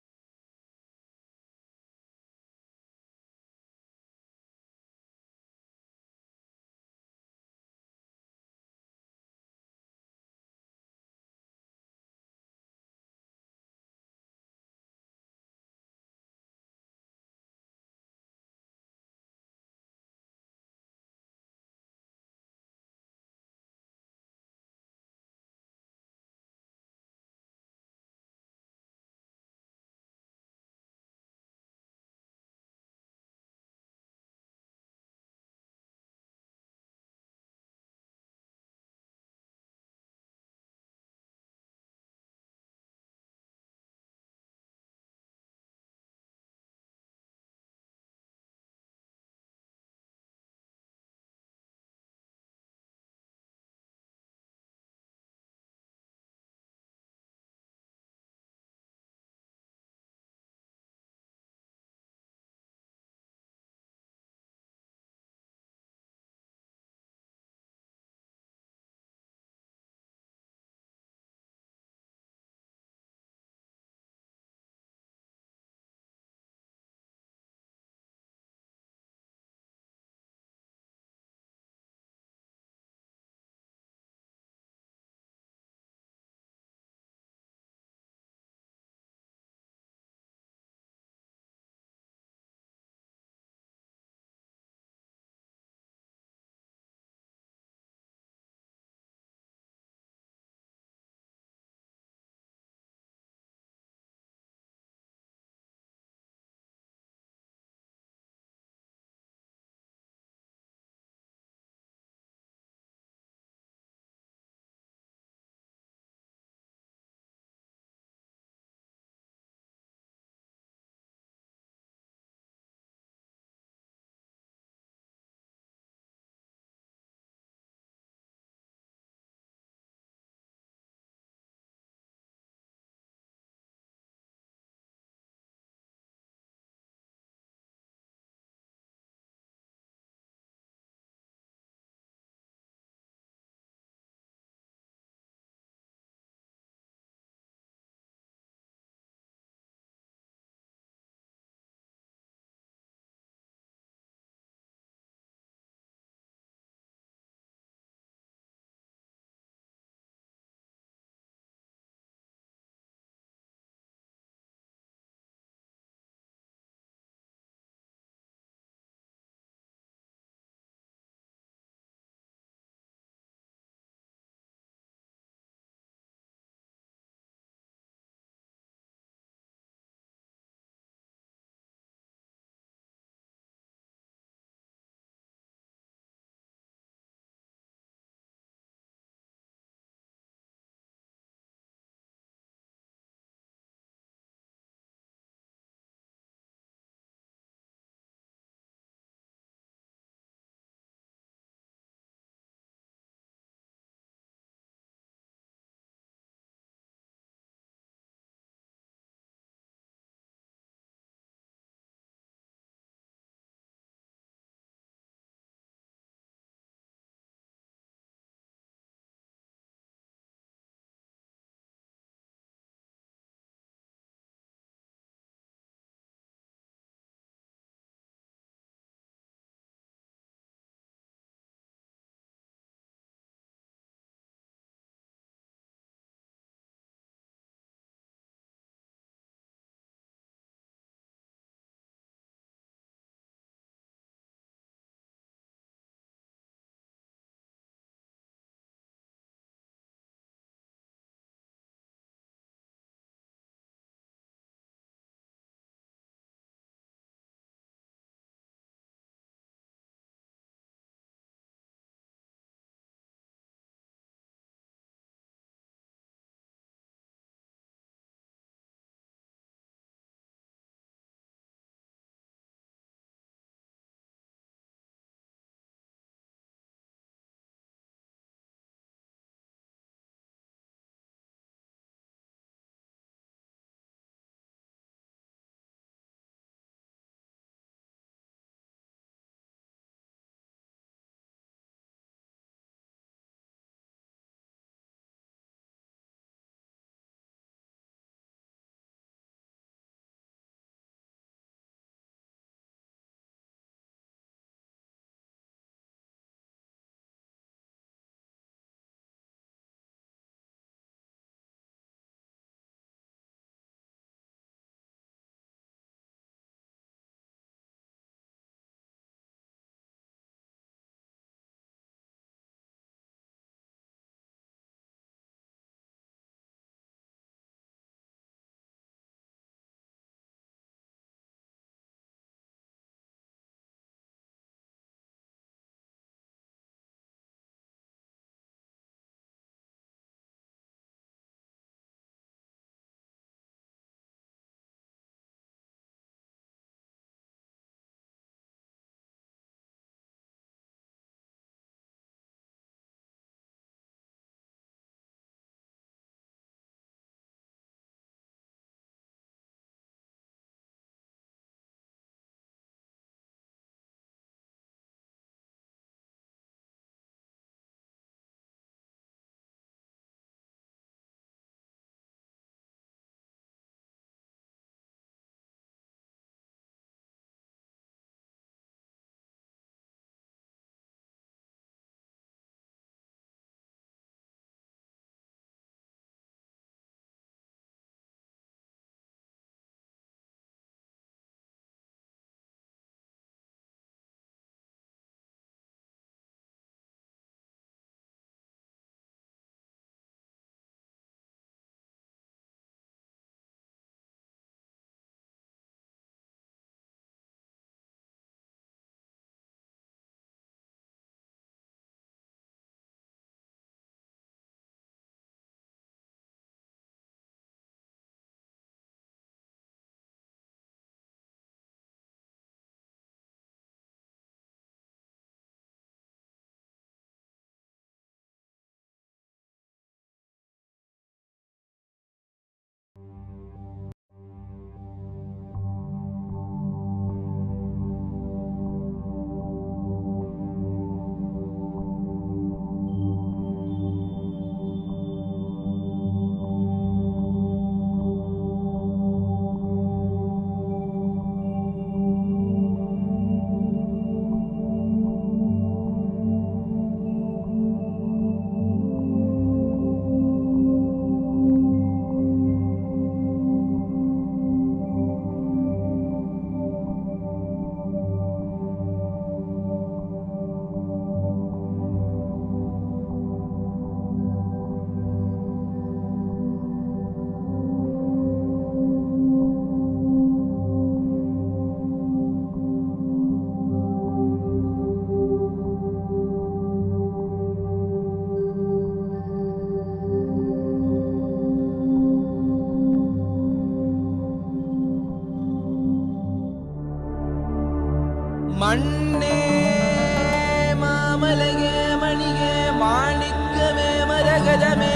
மாலையே மணியே மாணிக்கமே மரகதமே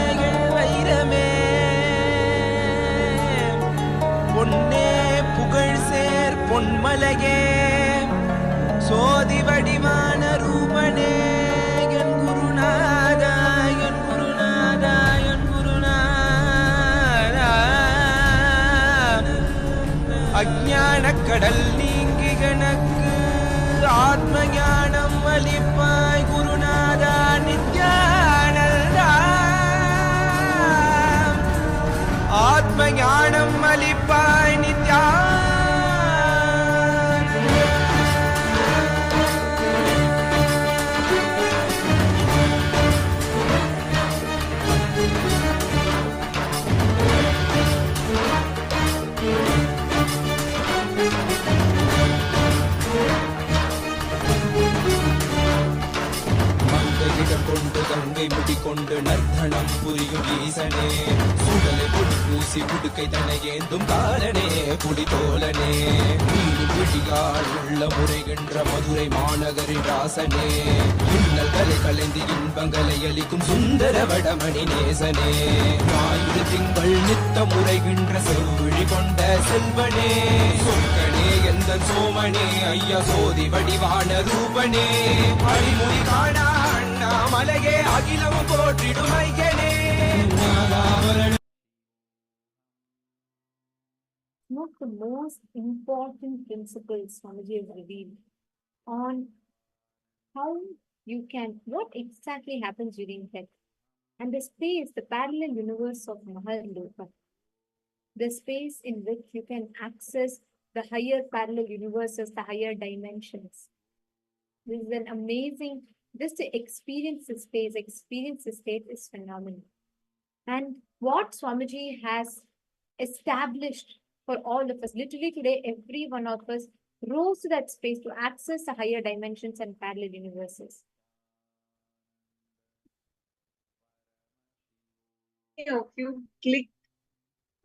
வைரமே பொன்னே புகழ் சேர் பொன்மலையே சோதி வடிவான ரூபனே என் குருநாதா என் குருநாதா என் குருநாதா அஞ்ஞான கடல் நீங்கி கணக்கு ஆத்ம ஞானம் அளிப்பாய் குருநாதா நித்யானந்தா ஆத்ம ஞானம் அளிப்பாய் நித்யா கொண்டு கங்கை முடிக்கொண்டு நர்த்தனம் புரியும் ஈசனே சுடலை பொடி பூசி புடுக்கை தனையேந்தும் காலனே புலிதோலனே மீது பிடியால் உள்ள முறைகின்ற மதுரை மாநகரின் ராசனே இன்னல் கலை கலைந்து இன்பங்களை அளிக்கும் சுந்தர வடமணி நேசனே ஆயுத திங்கள் நித்த முறைகின்ற செவ்விழி கொண்ட செல்வனே சொற்கனே எந்த சோமனே ஐயா சோதி வடிவான ரூபனே அடிமொழி காணா மலையே அகிலமும் போற்றிடும் ஐயனே One of the most important principles Swamiji has revealed on how you can, what exactly happens during death, and the space, the parallel universe of Maharloka, the space in which you can access the higher parallel universes, the higher dimensions. This is an amazing, just to experience the space, experience the state is phenomenal. And what Swamiji has established for all of us, literally today, every one of us rose to that space to access the higher dimensions and parallel universes. If you click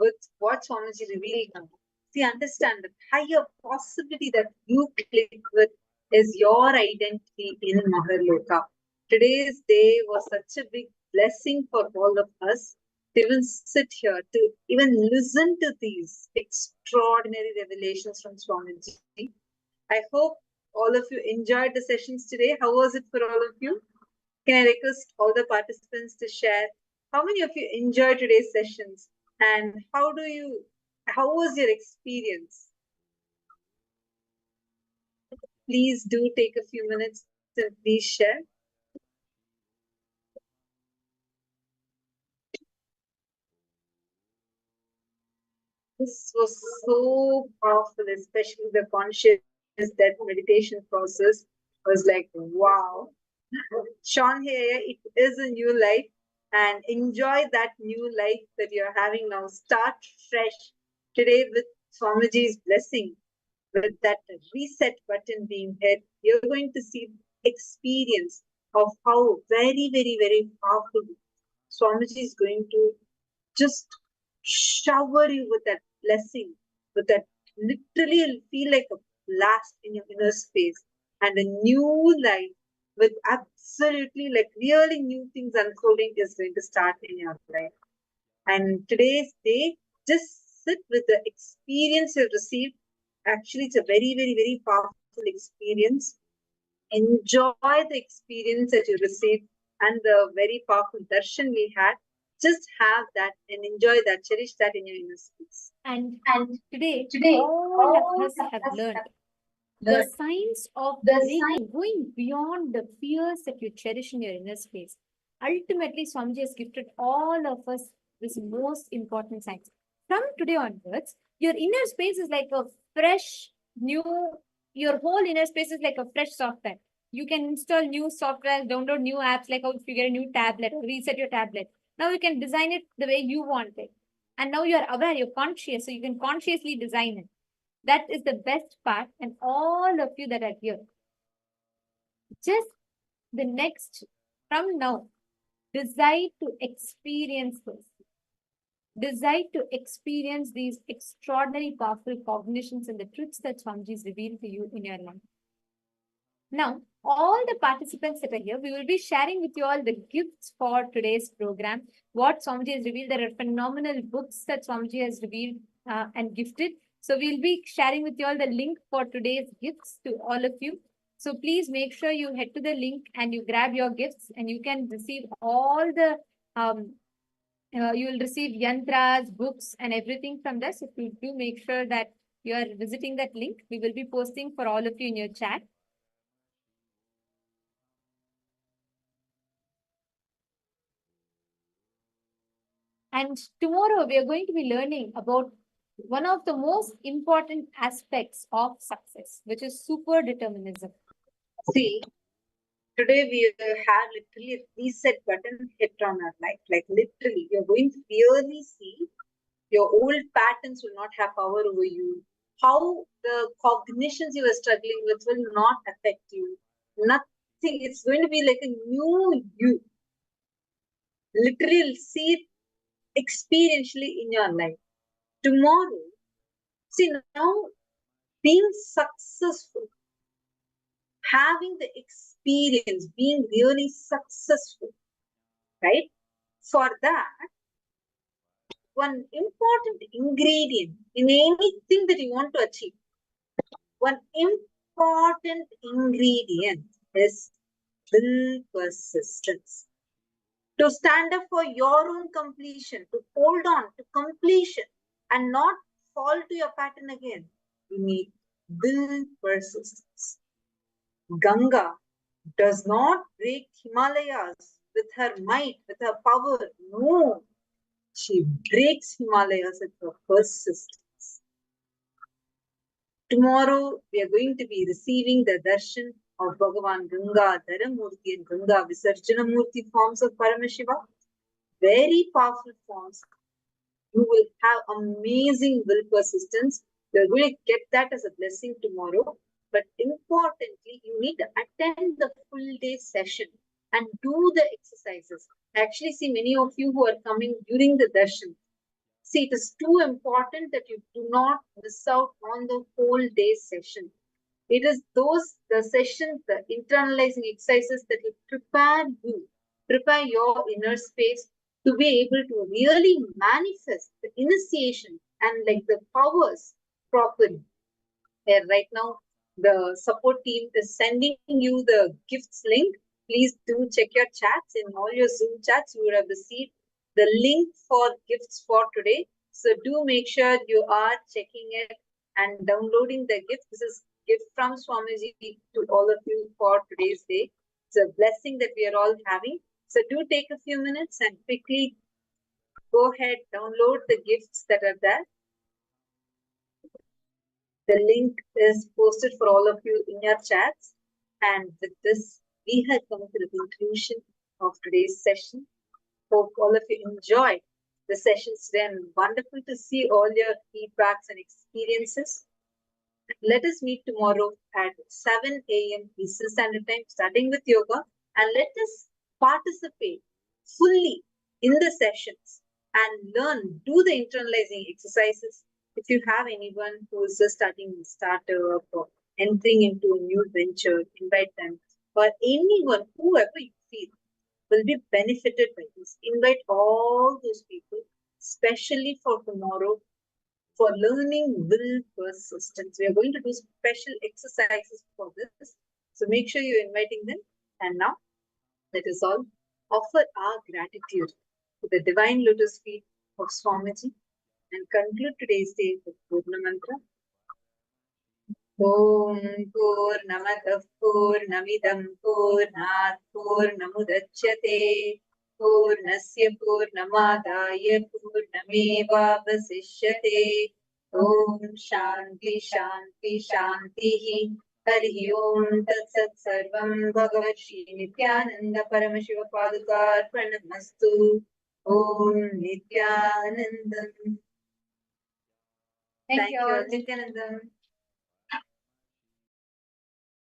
with what Swamiji revealed now, see, understand that higher possibility that you click with is your identity in Maharloka. Today's day was such a big blessing for all of us to even sit here, to even listen to these extraordinary revelations from Swamiji. I hope all of you enjoyed the sessions today. How was it for all of you? Can I request all the participants to share how many of you enjoyed today's sessions and how was your experience? Please do take a few minutes to please share. This was so powerful, especially the conscious death meditation process was like, wow. Sean here, it is a new life and enjoy that new life that you're having now. Start fresh today with Swamiji's blessing. With that reset button being hit, you're going to see experience of how very, very, very powerful Swamiji is going to just shower you with that blessing, with that literally you'll feel like a blast in your inner space and a new life with absolutely like really new things unfolding is going to start in your life. And today's day, just sit with the experience you've received. Actually, it's a very, very, very powerful experience. Enjoy the experience that you received and the very powerful darshan we had. Just have that and enjoy that, cherish that in your inner space. And today all of us have learned the science of going beyond the fears that you cherish in your inner space. Ultimately, Swamiji has gifted all of us this most important science. From today onwards, your inner space is like a fresh, new, your whole inner space is like a fresh software. You can install new software, download new apps, like how if you get a new tablet or reset your tablet. Now you can design it the way you want it. And now you're aware, you're conscious, so you can consciously design it. That is the best part. And all of you that are here, just the next, from now, decide to experience this. Decide to experience these extraordinary, powerful cognitions and the truths that Swamiji has revealed to you in your life. Now, all the participants that are here, we will be sharing with you all the gifts for today's program. What Swamiji has revealed, there are phenomenal books that Swamiji has revealed and gifted. So we'll be sharing with you all the link for today's gifts to all of you. So please make sure you head to the link and you grab your gifts, and you can receive all the, you will receive yantras, books and everything from this. If you do, make sure that you are visiting that link. We will be posting for all of you in your chat. And tomorrow we are going to be learning about one of the most important aspects of success, which is super determinism. See, today we have literally a reset button hit on our life. Like literally, you're going to clearly see your old patterns will not have power over you. How the cognitions you are struggling with will not affect you. Nothing. It's going to be like a new you. Literally, you'll see it experientially in your life. Tomorrow, see now, being successful, having the experience, being really successful, right? For that, one important ingredient in anything that you want to achieve, one important ingredient is will persistence. To stand up for your own completion, to hold on to completion and not fall to your pattern again, you need will persistence. Ganga does not break Himalayas with her might, with her power. No, she breaks Himalayas with her persistence. Tomorrow, we are going to be receiving the darshan of Bhagavan Gangadhara Murti and Ganga Visarjana Murti forms of Paramashiva. Very powerful forms. You will have amazing will persistence. You are going to get that as a blessing tomorrow. But importantly, you need to attend the full day session and do the exercises. I actually see many of you who are coming during the darshan. See, it is too important that you do not miss out on the whole day session. It is the sessions, the internalizing exercises that will prepare your inner space to be able to really manifest the initiation and like the powers properly. Right now, the support team is sending you the gifts link. Please do check your chats. In all your Zoom chats, you would have received the link for gifts for today. So do make sure you are checking it and downloading the gift. This is gift from Swamiji to all of you for today's day. It's a blessing that we are all having. So do take a few minutes and quickly go ahead, download the gifts that are there. The link is posted for all of you in your chats. And with this, we have come to the conclusion of today's session. Hope all of you enjoyed the sessions today, and wonderful to see all your feedbacks and experiences. Let us meet tomorrow at 7 a.m. Eastern Standard Time, starting with yoga, and let us participate fully in the sessions and learn, do the internalizing exercises. If you have anyone who is just starting a startup or entering into a new venture, invite them, or anyone, whoever you feel will be benefited by this. Invite all those people, especially for tomorrow, for learning will persistence. We are going to do special exercises for this. So make sure you're inviting them. And now, let us all offer our gratitude to the divine lotus feet of Swamiji and conclude today's day with Purna Mantra. Om Purnamadav Purnamidam Purnat Purnamudachyate Purnasya Purnamadaya Purnameva Vasishyate. Om Shanti Shanti Shanti. Hari Om Tat Sat Sarvam Bhagavan Sri Nityananda Paramashiva Padukar Pranamastu. Om Nityanandam. Thank you all, Nityanandam.